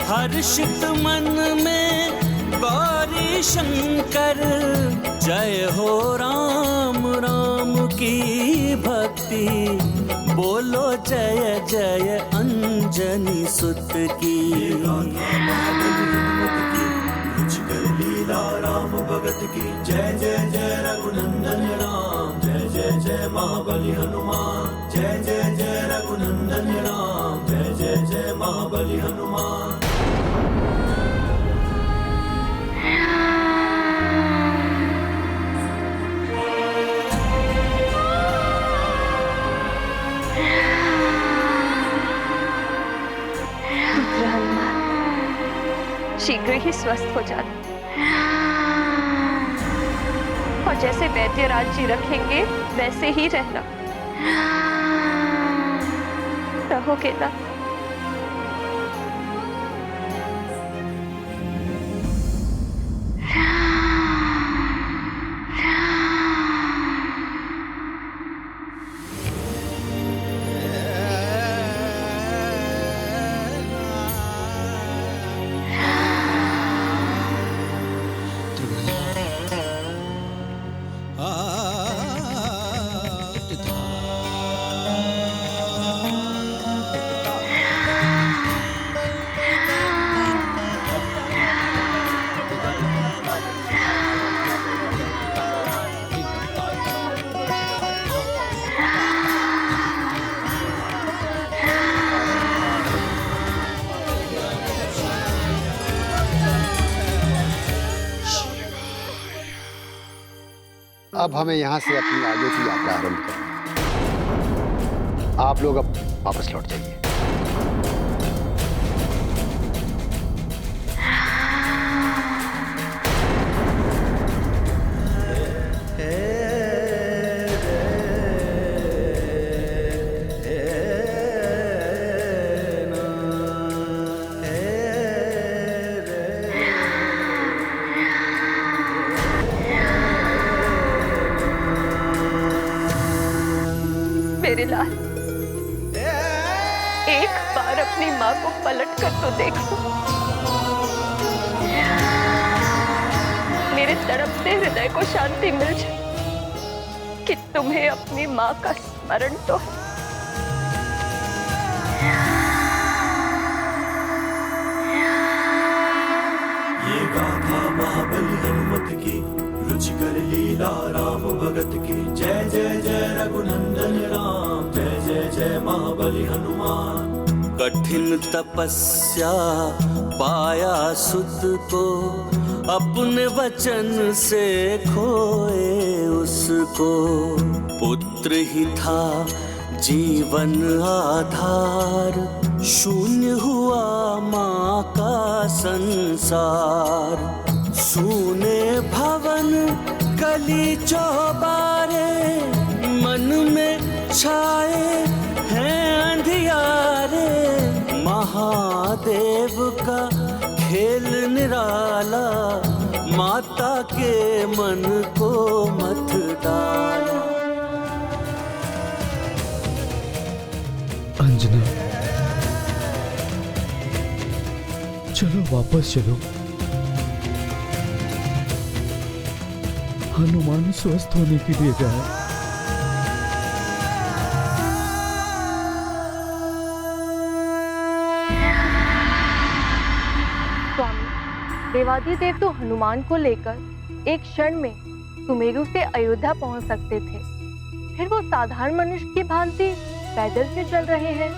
हर्षित मन में गौरी शंकर। जय हो राम राम की भक्ति, बोलो जय जय अंजनी सुत की। रुचिकर लीला राम भगत की। जय जय जय रघुनंदन राम, जय जय जय महाबली हनुमान। जय जय जय रघुनंदन राम, जय जय जय महाबली हनुमान। शीघ्र ही स्वस्थ हो जाना, और जैसे वैद्यराज जी रखेंगे वैसे ही रहना। रहोगे ना? अब हमें यहाँ से अपनी आगे की यात्रा आरंभ करनी है। आप लोग अब वापस लौट जाइए। मेरे लाल, एक बार अपनी माँ को पलट कर तो देखो। मेरे तड़पते हृदय को शांति मिल जाए कि तुम्हें अपनी माँ का स्मरण तो है। ये गाथा महाबली हनुमत की, रुचिकर लीला राम भगत की। जय जय जय रघुनंदन महाबली हनुमान। कठिन तपस्या पाया सुत को, अपने वचन से खोए उसको। पुत्र ही था जीवन आधार, शून्य हुआ माँ का संसार। सूने भवन गली चौबारे, मन में छाए हैं अंधियारे। महादेव का खेल निराला, माता के मन को मत डाला। अंजना, चलो वापस चलो। हनुमान स्वस्थ होने के लिए गया। स्वामी, देवाधिदेव तो हनुमान को लेकर एक क्षण में सुमेरु से अयोध्या पहुंच सकते थे, फिर वो साधारण मनुष्य की भांति पैदल क्यों चल रहे हैं?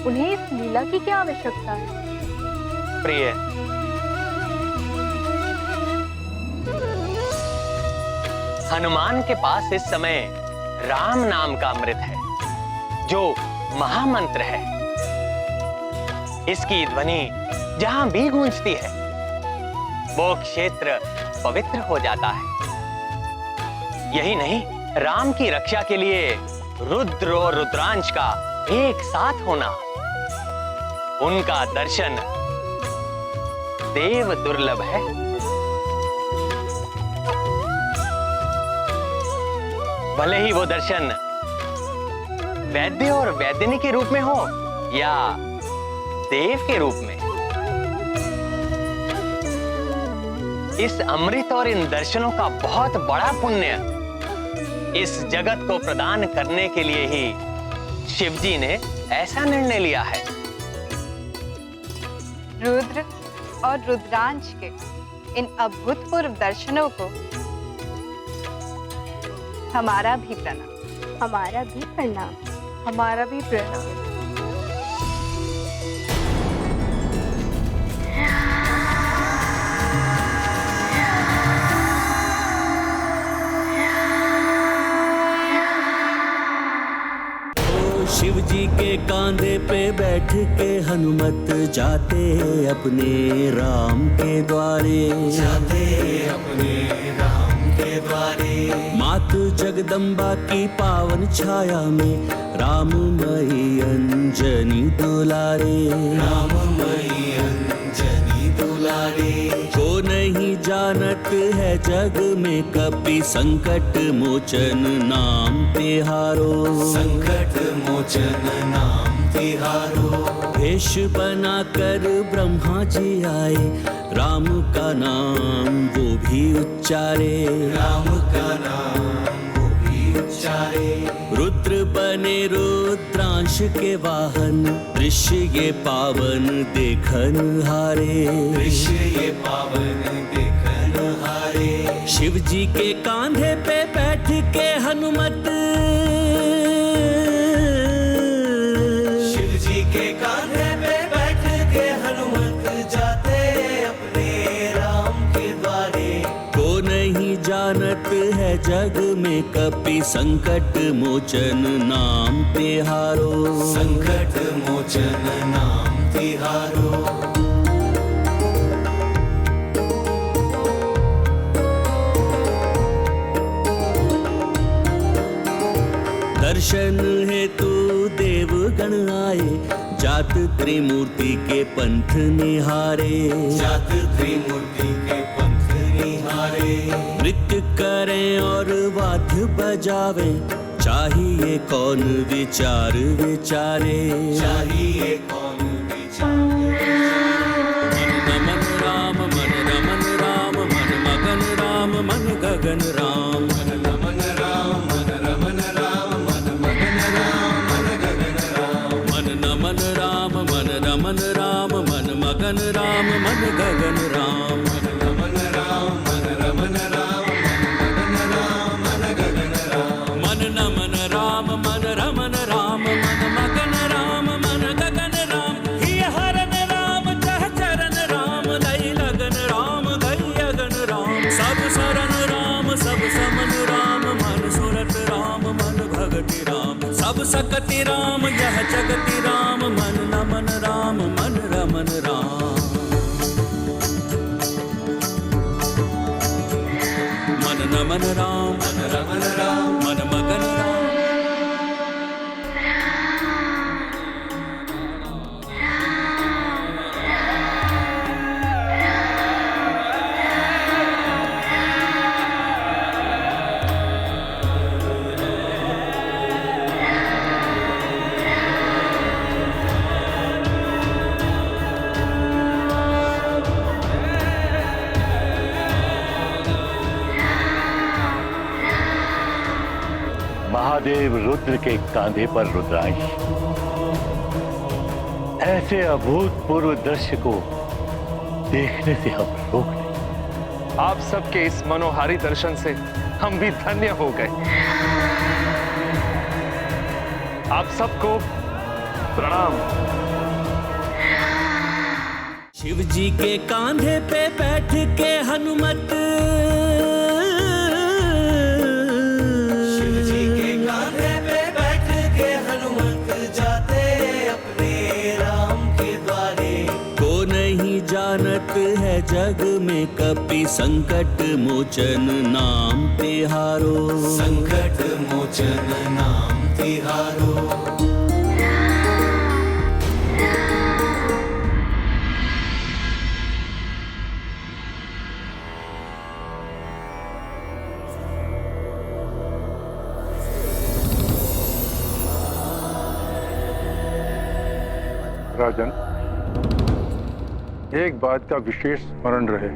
उन्हें इस लीला की क्या आवश्यकता है? प्रिय, हनुमान के पास इस समय राम नाम का अमृत है, जो महामंत्र है। इसकी ध्वनि जहां भी गूंजती है, वो क्षेत्र पवित्र हो जाता है। यही नहीं, राम की रक्षा के लिए रुद्र और रुद्रांश का एक साथ होना, उनका दर्शन देव दुर्लभ है। भले ही वो दर्शन वैद्य और वैद्यनी के रूप में हो या देव के रूप में, इस अमृत और इन दर्शनों का बहुत बड़ा पुण्य इस जगत को प्रदान करने के लिए ही शिव जी ने ऐसा निर्णय लिया है। रुद्र और रुद्रांश के इन अभूतपूर्व दर्शनों को हमारा भी प्रणाम। हमारा भी प्रणाम। हमारा भी प्रणाम। शिव जी के कांधे पे बैठ के हनुमत जाते अपने राम के द्वारे, जाते अपने राम के द्वारे। मात जगदम्बा की पावन छाया में राममयी अंजनी दुलारे, राममयी अंजनी दुलारे। को नहीं जानत है जग में कपि संकट मोचन नाम तिहारो, संकट मोचन नाम तिहारो। भेष बना कर ब्रह्मा जी आए, राम का नाम वो भी उच्चारे, राम का नाम वो भी उच्चारे। रुद्र बने रुद्रांश के वाहन, दृश्य ये पावन देखन हारे, दृश्य ये पावन देखन हारे। शिव जी के कांधे पे बैठ के हनुमत, शिव जी के कांधे पे बैठ के हनुमत जाते अपने राम के द्वारे। को नहीं जानत है जग में कपि संकट मोचन नाम तिहारो, संकट मोचन नाम तिहारो। दर्शन हेतु देवगण आए, जात त्रिमूर्ति के पंथ निहारे, जात त्रिमूर्ति के पंथ निहारे। नृत्य करें और वाद्य बजावे, चाहिए कौन विचार विचारे, चाहिए कौन विचार। मन राम मन रमन राम, मन मगन राम, मन गगन राम। मन रमन राम, मन रमन राम, मन मगन राम, मन गगन राम। मन नमन राम, मन रमन राम, मन मगन राम, मन गगन राम। मन नमन राम, मन रमन राम, मन मगन राम, मन गगन राम। मन नमन राम, मन रमन राम, मन मगन राम यह जगति राम मन नमन राम मन रमन राम मन नमन राम मन रमन राम मन मगन राम। महादेव रुद्र के कांधे पर रुद्रांश, ऐसे अभूतपूर्व दृश्य को देखने से हम रोक नहीं। आप सबके इस मनोहारी दर्शन से हम भी धन्य हो गए। आप सबको प्रणाम। शिव जी के कांधे पे बैठ के हनुमत, शिव जी के कांधे पे बैठ के हनुमत जाते अपने राम के द्वारे। को नहीं जानत है जग में कपि संकट मोचन नाम तिहारो, संकट मोचन नाम तिहारो। राजन, एक बात का विशेष स्मरण रहे।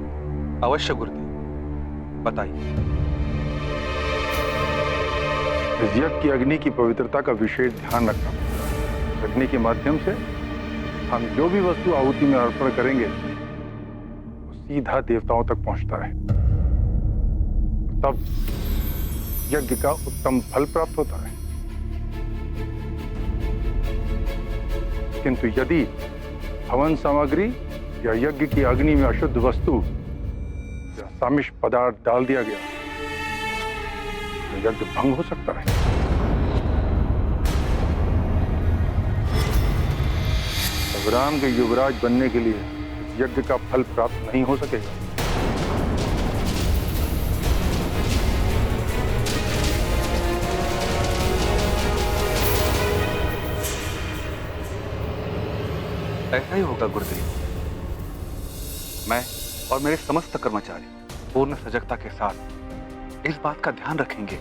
अवश्य गुरुदेव, बताइए। इस यज्ञ की अग्नि की पवित्रता का विशेष ध्यान रखना। अग्नि के माध्यम से हम जो भी वस्तु आहुति में अर्पण करेंगे वो सीधा देवताओं तक पहुंचता है, तब यज्ञ का उत्तम फल प्राप्त होता है। किंतु यदि हवन सामग्री या यज्ञ की अग्नि में अशुद्ध वस्तु या सामिष्ट पदार्थ डाल दिया गया तो यज्ञ भंग हो सकता है। अब राम के युवराज बनने के लिए इस यज्ञ का फल प्राप्त नहीं हो सकेगा। ऐसा ही होगा गुरुदेव। मैं और मेरे समस्त कर्मचारी पूर्ण सजगता के साथ इस बात का ध्यान रखेंगे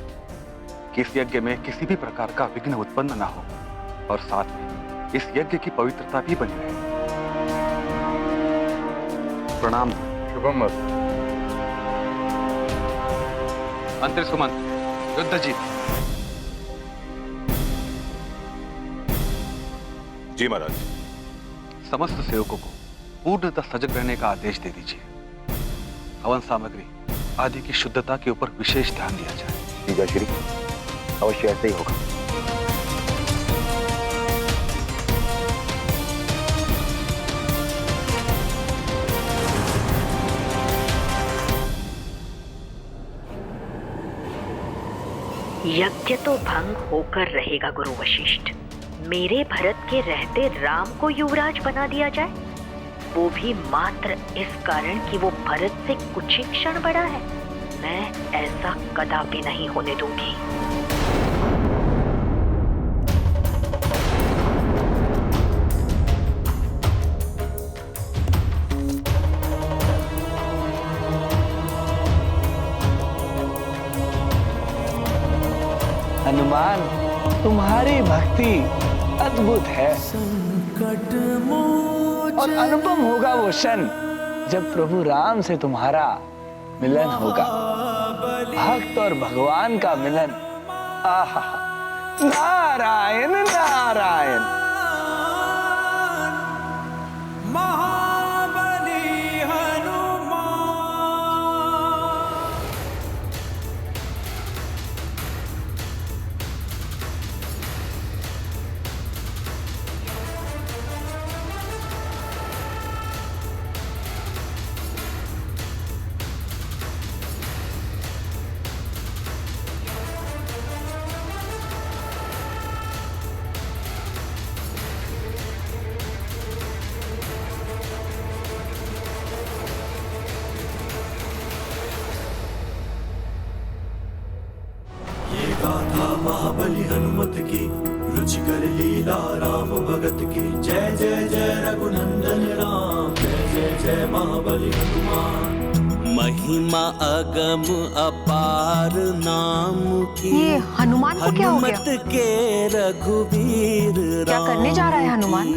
कि इस यज्ञ में किसी भी प्रकार का विघ्न उत्पन्न ना हो और साथ में इस यज्ञ की पवित्रता भी बनी रहे। प्रणाम। शुभम मस्तु। मंत्री सुमंत, युद्धजीत। जी महाराज। समस्त सेवकों को पूर्णतः सजग रहने का आदेश दे दीजिए। हवन सामग्री आदि की शुद्धता के ऊपर विशेष ध्यान दिया जाए। जी जय श्री, अवश्य ऐसे ही होगा। यज्ञ तो भंग होकर रहेगा गुरु वशिष्ठ। मेरे भरत के रहते राम को युवराज बना दिया जाए, वो भी मात्र इस कारण कि वो भरत से कुछ ही क्षण बड़ा है। मैं ऐसा कदापि नहीं होने दूंगी। हनुमान, तुम्हारी भक्ति अद्भुत है और अनुपम होगा वो क्षण जब प्रभु राम से तुम्हारा मिलन होगा। भक्त और भगवान का मिलन, आहा, नारायण नारायण। महाबली हनुमत की, रुचिकर लीला राम भगत की। जय जय जय रघुनंदन राम, जय जय जय महाबली हनुमान। महिमा अगम अपार नाम की, ये हनुमान को क्या हो गया? हनुमत के रघुवीर क्या करने जा रहा है हनुमान?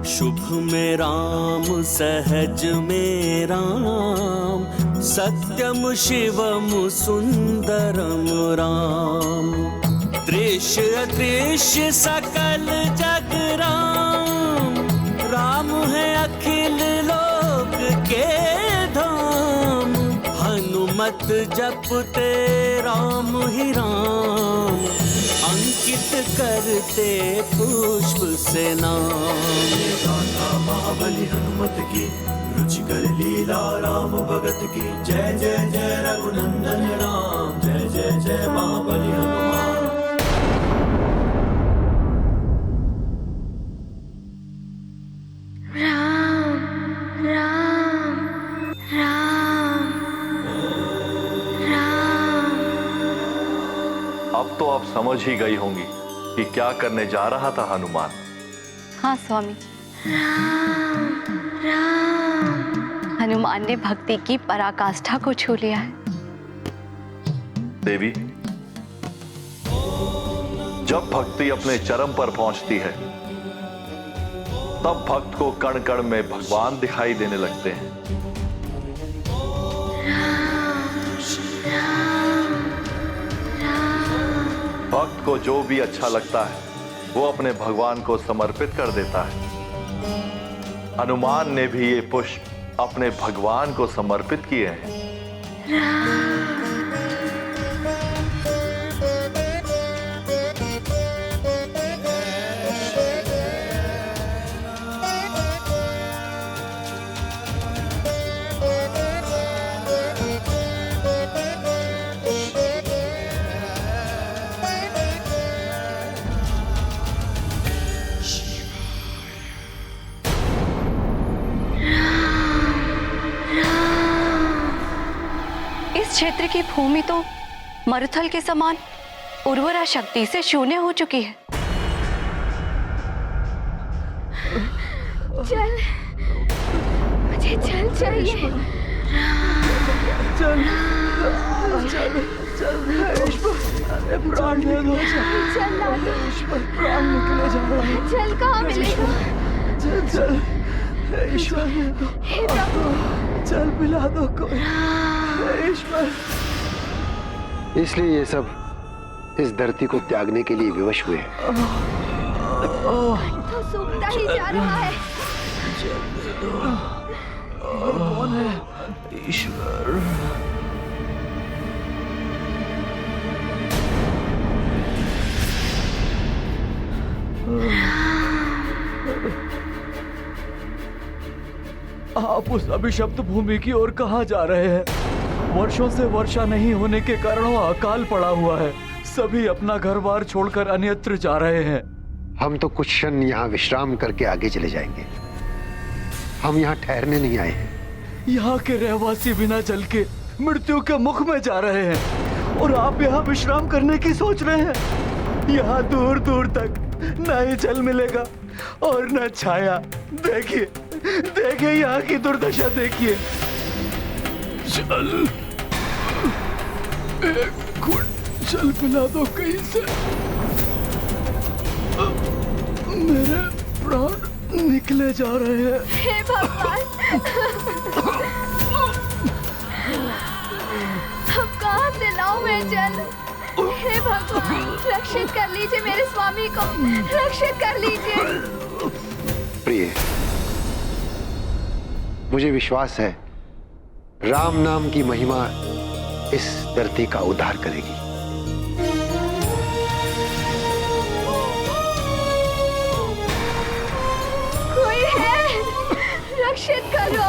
शुभ में राम सहज में राम, सत्यम शिवम सुंदरम राम। दृश्य दृश्य सकल जग राम, राम है अखिल लोक के धाम। हनुमत जपते राम ही राम, अंकित करते पुष्प से नाम। गाथा महाबली हनुमत की, रुचिकर लीला राम भगत की। जय जय जय रघुनंदन राम, जय जय जय महाबली हनुमान। राम राम राम राम। अब तो आप समझ ही गई होंगी कि क्या करने जा रहा था हनुमान। हाँ स्वामी, राम राम। हनुमान ने भक्ति की पराकाष्ठा को छू लिया है। देवी, जब भक्ति अपने चरम पर पहुंचती है तब भक्त को कण कण में भगवान दिखाई देने लगते हैं। भक्त को जो भी अच्छा लगता है वो अपने भगवान को समर्पित कर देता है। हनुमान ने भी ये पुष्प अपने भगवान को समर्पित किए हैं। इस क्षेत्र की भूमि तो मरुथल के समान उर्वरा शक्ति से शून्य हो चुकी है। चल, मुझे चल चाहिए। चल चल चल, अरे प्राण दे दो। चल ना दो, प्राण निकले जा रहा है। चल कहाँ मिलेगा? चल चल, ईश्वर दे दो। चल पिला दो कोई, ईश्वर। इसलिए ये सब इस धरती को त्यागने के लिए विवश हुए हैं। तो सूखता ही जा रहा है। कौन है? ईश्वर। आप उस अभिशप्त भूमि की ओर कहाँ जा रहे हैं? वर्षों से वर्षा नहीं होने के कारण वहाँ अकाल पड़ा हुआ है। सभी अपना घर बार छोड़कर अन्यत्र जा रहे हैं। हम तो कुछ क्षण यहाँ विश्राम करके आगे चले जाएंगे। हम यहाँ ठहरने नहीं आए हैं। यहाँ के रहवासी बिना जल के मृत्यु के मुख में जा रहे हैं और आप यहाँ विश्राम करने की सोच रहे हैं। यहाँ दूर दूर तक न ही जल मिलेगा और न छाया। देखिए देखिए यहाँ की दुर्दशा देखिए। जल, एक घुट जल पिला दो कहीं से। मेरे प्राण निकले जा रहे हैं। हे भगवान, अब कहाँ से लाऊं मैं जल? हे भगवान, रक्षित कर लीजिए मेरे स्वामी को, रक्षित कर लीजिए। प्रिय, मुझे विश्वास है राम नाम की महिमा इस धरती का उद्धार करेगी। कोई है, रक्षित करो।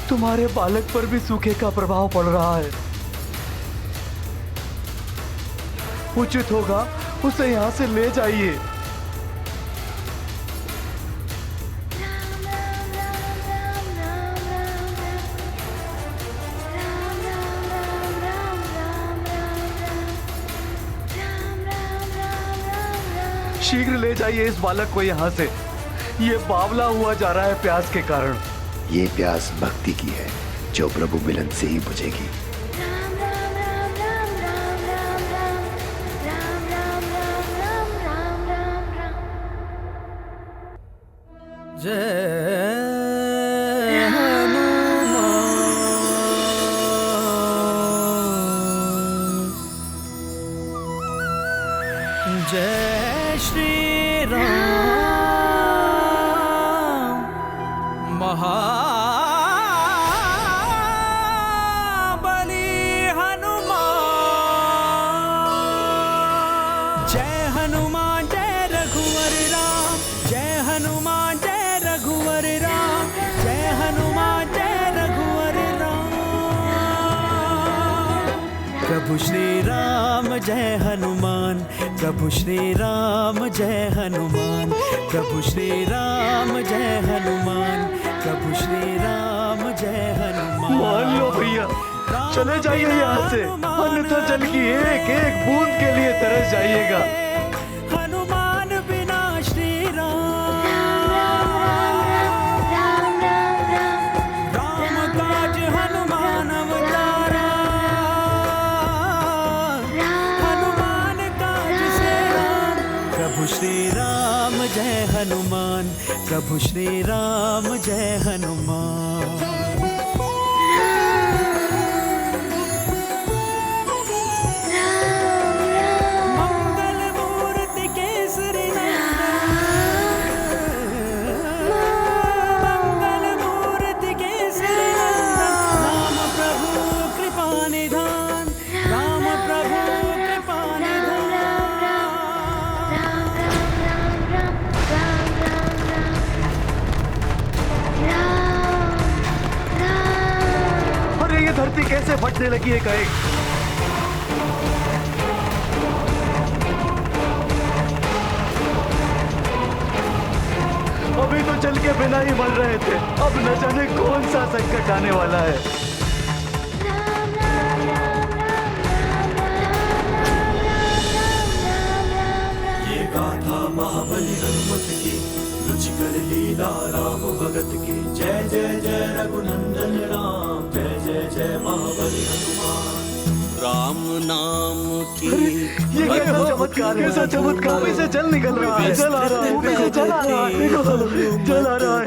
तुम्हारे बालक पर भी सूखे का प्रभाव पड़ रहा है। उचित होगा उसे यहाँ से ले जाइए। शीघ्र ले जाइए इस बालक को यहाँ से। ये बावला हुआ जा रहा है प्यास के कारण। ये प्यास भक्ति की है जो प्रभु मिलन से ही बुझेगी। जय श्री राम महाबली हनुमान। जय हनुमान जय रघुवर राम, जय हनुमान जय रघुवर राम, जय हनुमान जय रघुवर राम। प्रभु श्री राम जय हनुमान, प्रभु श्री राम जय हनुमान, प्रभु श्री राम जय हनुमान, प्रभु श्री राम जय हनुमान। मान लो भैया, चले जाइए यहाँ से, अन्यथा जल की एक एक बूंद के लिए तरस जाइएगा। हनुमान बिना श्री राम, राम काज हनुमान अवतारा, हनुमान काज से राम। प्रभु श्री राम जय हनुमान, प्रभु श्री राम जय हनुमान। मंगल मूर्ति केसरी मंगल मूर्ति केसरी राम प्रभु कृपा निधान, राम प्रभु कृपा अरे ये धरती कैसे फटने लगी है कहीं। अभी तो चल के बिना ही मर रहे थे, अब न जाने कौन सा संकट आने वाला है। ये गाथा महाबली हनुमत की, रुचिकर लीला राम भगत की। जय जय जय रघुनंदन राम, जय जय जय महाबली हनुमान। राम नाम की ये कैसा चमत्कार है, कैसा चमत्कार, ऊपर से जल निकल रहा है, जल आ रहा है, ऊपर से जल आ रहा है, देखो जल आ रहा है।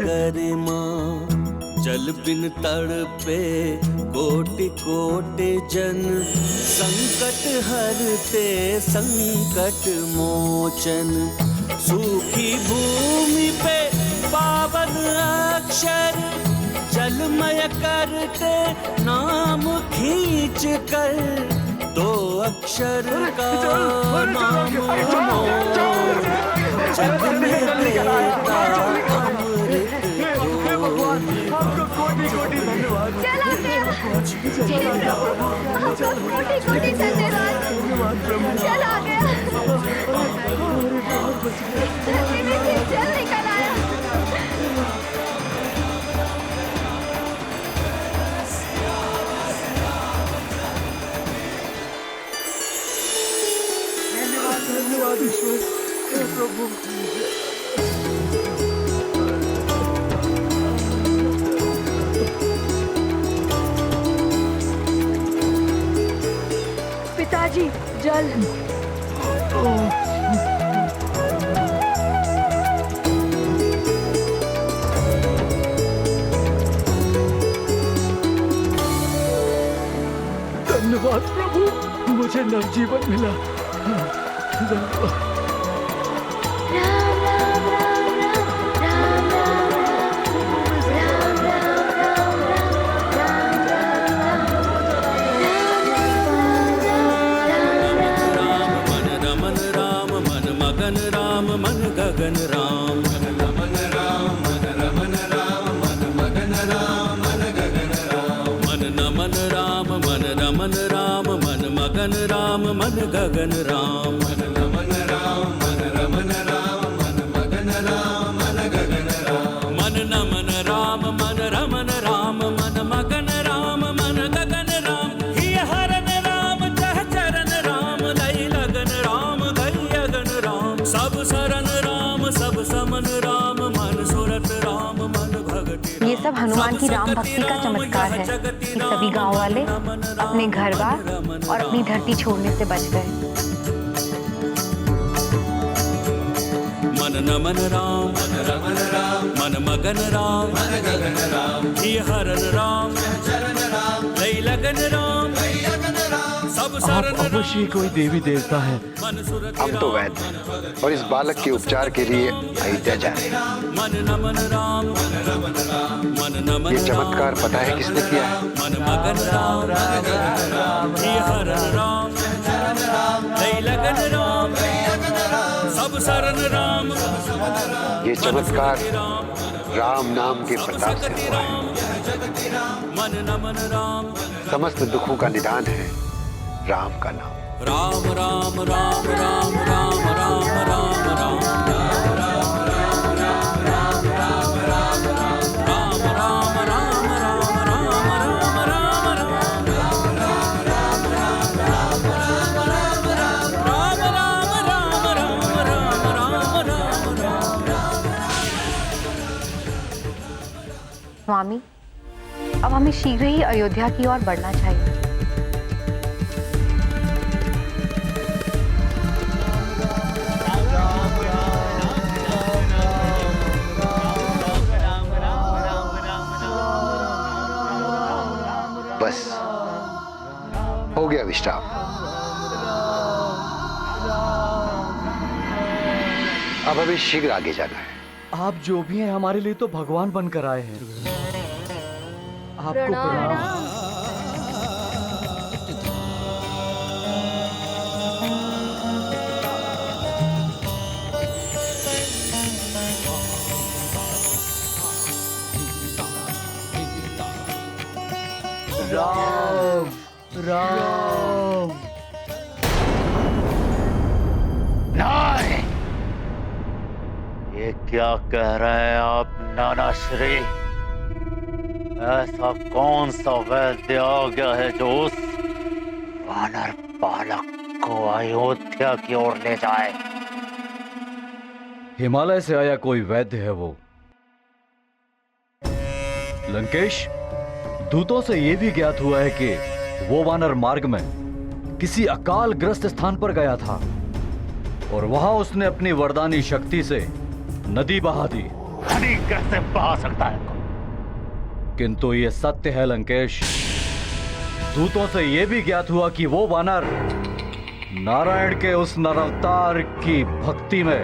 जल बिन तड़पे कोटि कोटि जन, संकट हरते संकट मोचन। सूखी भूमि पे पावन अक्षर, जलमय करते नाम खींच कर। दो अक्षर का नाम हो, जग में देता अमृत आपको कोटि कोटि धन्यवाद। चला गया। आपको कोटि कोटि धन्यवाद। चला गया। जल निकल आया। धन्यवाद ईश्वर, हे प्रभु। पिताजी जल। धन्यवाद प्रभु, मुझे नवजीवन मिला। धन्यवाद। राम मन गगन राम, मन रमन राम, मन रमन राम, मन मगन राम, मन गगन गगन राम मन नमन राम मन रमन राम मन मगन राम मन गगन राम मन नमन राम मन रमन राम मन मगन राम मन गगन राम ही हरन राम चह चरण राम लय लगन राम गय अगन राम सब सरन राम सब समन राम मन सुरत राम मन भगति ये सब हनुमान की राम भक्ति का चमत्कार है कि सभी गांव वाले अपने घर बार और अपनी धरती छोड़ने से बच गए। मन नमन राम मन रमन राम मन मगन राम मन गगन राम ही हरन राम चरण राम लय लगन राम सब सरन आप अवश्य कोई देवी देवता है। हम तो वैद्य हैं और इस बालक के उपचार के लिए अयोध्या जा रहे हैं। मन नमन राम मन रमन राम मन नमन ये चमत्कार पता है किसने किया है? मन मगन राम ही हरन राम चरण राम लय लगन राम सब सरन राम ये चमत्कार राम नाम के प्रताप से हुआ है। मन नमन राम समस्त दुखों का निदान है राम का नाम। राम राम राम राम राम राम राम राम स्वामी, अब हमें शीघ्र ही अयोध्या की ओर बढ़ना चाहिए। बस हो गया विश्राम। अब हमें शीघ्र आगे जाना है। आप जो भी हैं हमारे लिए तो भगवान बनकर आए हैं। आपको प्रणाम। राम राम नहीं, ये क्या कह रहे हैं आप नाना श्री? ऐसा कौन सा वैद्य आ गया है जो उस वानर बालक को अयोध्या की ओर ले जाए? हिमालय से आया कोई वैद्य है वो। लंकेश, दूतों से यह भी ज्ञात हुआ है कि वो वानर मार्ग में किसी अकाल ग्रस्त स्थान पर गया था और वहां उसने अपनी वरदानी शक्ति से नदी बहा दी। नदी कैसे बहा सकता है? किंतु ये सत्य है लंकेश। दूतों से यह भी ज्ञात हुआ कि वो वानर नारायण के उस नरावतार की भक्ति में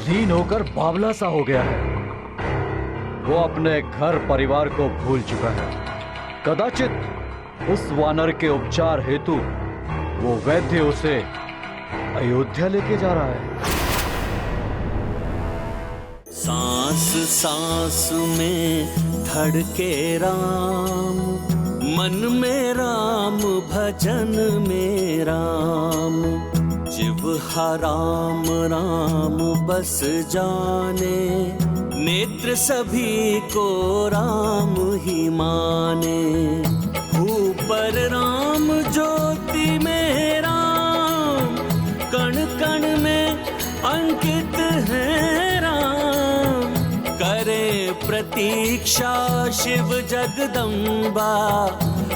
लीन होकर बावला सा हो गया है। वो अपने घर परिवार को भूल चुका है। कदाचित उस वानर के उपचार हेतु वो वैद्य उसे अयोध्या लेके जा रहा है। सांस सांस में धड़के राम, मन में राम भजन में राम, जिह्वा राम राम बस जाने, नेत्र सभी को राम ही माने। ऊपर राम ज्योति में राम, कण कण में अंकित है राम, करे प्रतीक्षा शिव जगदम्बा,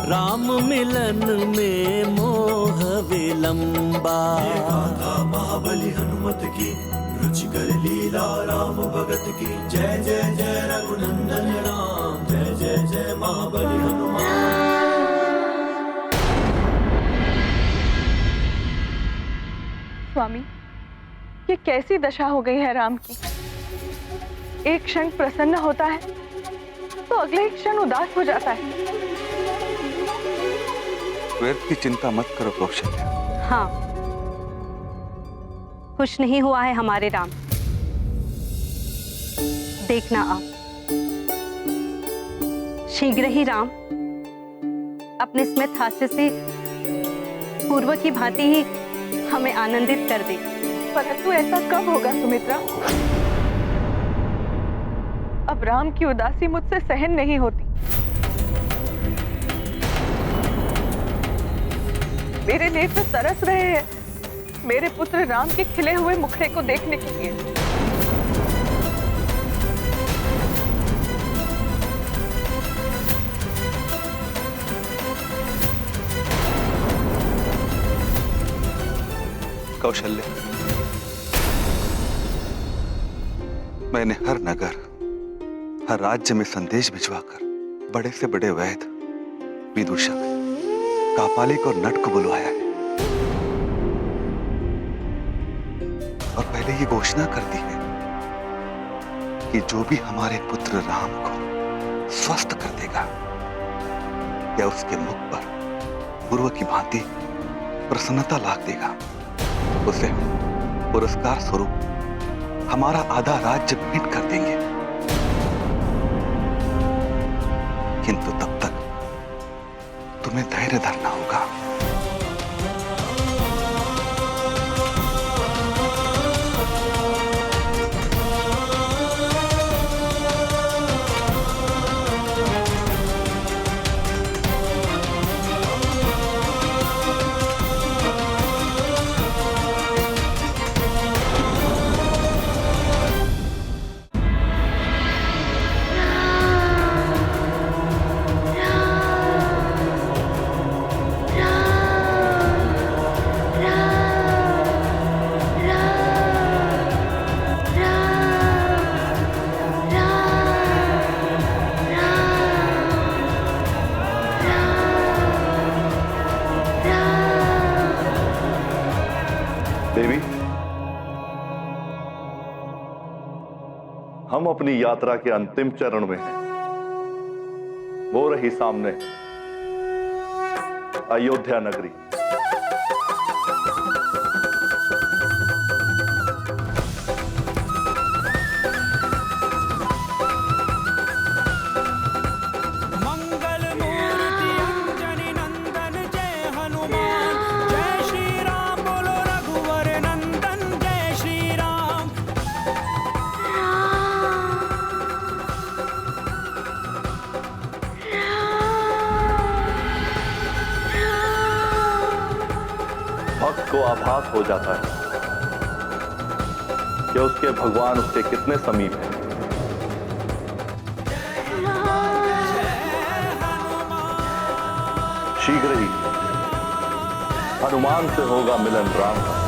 राम मिलन में मोह विलंबा। ये गाथा महाबली हनुमत की, रुचिकर लीला राम भगत की। जय जय जय रघुनंदन राम, जय जय जय महाबली हनुमान। स्वामी, ये कैसी दशा हो गई है राम की? एक क्षण प्रसन्न होता है तो अगले एक क्षण उदास हो जाता है। व्यर्थ की चिंता मत करो कौशल्या। हाँ, खुश नहीं हुआ है हमारे राम। देखना आप, शीघ्र ही राम अपने स्मित हास्य से पूर्व की भांति ही हमें आनंदित कर दे। परंतु ऐसा कब होगा सुमित्रा? अब राम की उदासी मुझसे सहन नहीं होती। मेरे नेत्र तरस रहे हैं मेरे पुत्र राम के खिले हुए मुखड़े को देखने के लिए। कौशल्य, मैंने हर नगर, हर राज्य में संदेश भिजवाकर बड़े से बड़े वैद्य, विदूषक, कापालिक और नट को बुलवाया है और पहले ये घोषणा कर दी है कि जो भी हमारे पुत्र राम को स्वस्थ कर देगा या उसके मुख पर पूर्व की भांति प्रसन्नता लाद देगा, उसे पुरस्कार स्वरूप हमारा आधा राज्य भेंट कर देंगे। किंतु तब तक तुम्हें धैर्य धरना होगा। देवी, हम अपनी यात्रा के अंतिम चरण में हैं। वो रही सामने अयोध्या नगरी। भक्त को आभास हो जाता है कि उसके भगवान उसके कितने समीप हैं। शीघ्र ही हनुमान से होगा मिलन राम का।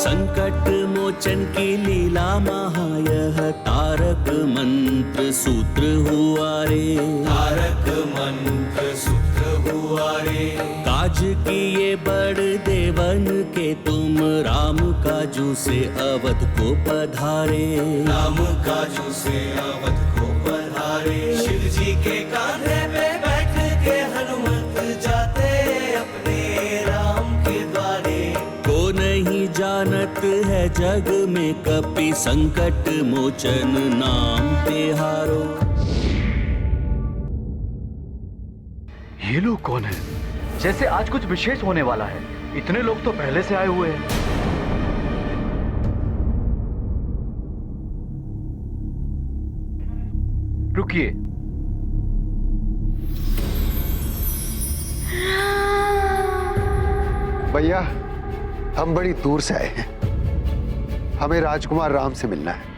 संकट मोचन की लीला महा, यह तारक मंत्र सूत्र हुआ रे। तारक मंत्र सूत्र हुआ रे। काज किए बड़ देवन के तुम, राम काजू से अवध को पधारे। राम काजू से अवध को पधारे। शिव जी के कांधे पे बैठ के हनुमत जाते अपने राम के द्वारे। को नहीं जानत है जग में कपि, संकट मोचन नाम तिहारो। ये लोग कौन है? जैसे आज कुछ विशेष होने वाला है। इतने लोग तो पहले से आए हुए हैं। रुकिए, भैया हम बड़ी दूर से आए हैं, हमें राजकुमार राम से मिलना है।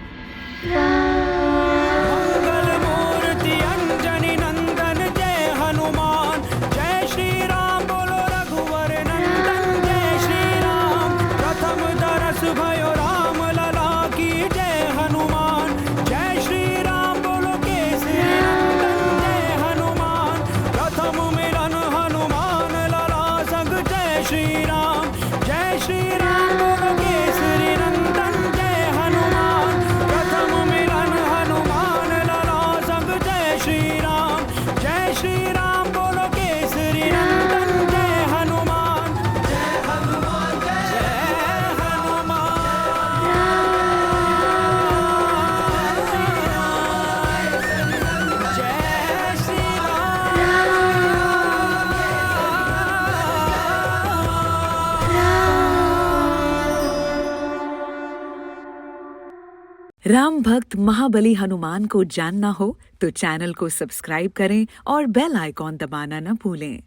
मंगलमूर्ति अंजनी नंदन जय हनुमान, जय श्री राम बोलो रघुवर नंदन जय श्री राम। प्रथम दरस भयो राम लला की जय हनुमान, जय श्री राम बोलो केसरी नंदन जय हनुमान। प्रथम मिलन हनुमान लला संग जय श्री राम, जय श्री राम बोलो केसरी नंदन जय हनुमान। प्रथम मिलन राम भक्त महाबली हनुमान को जानना हो तो चैनल को सब्सक्राइब करें और बेल आइकॉन दबाना न भूलें।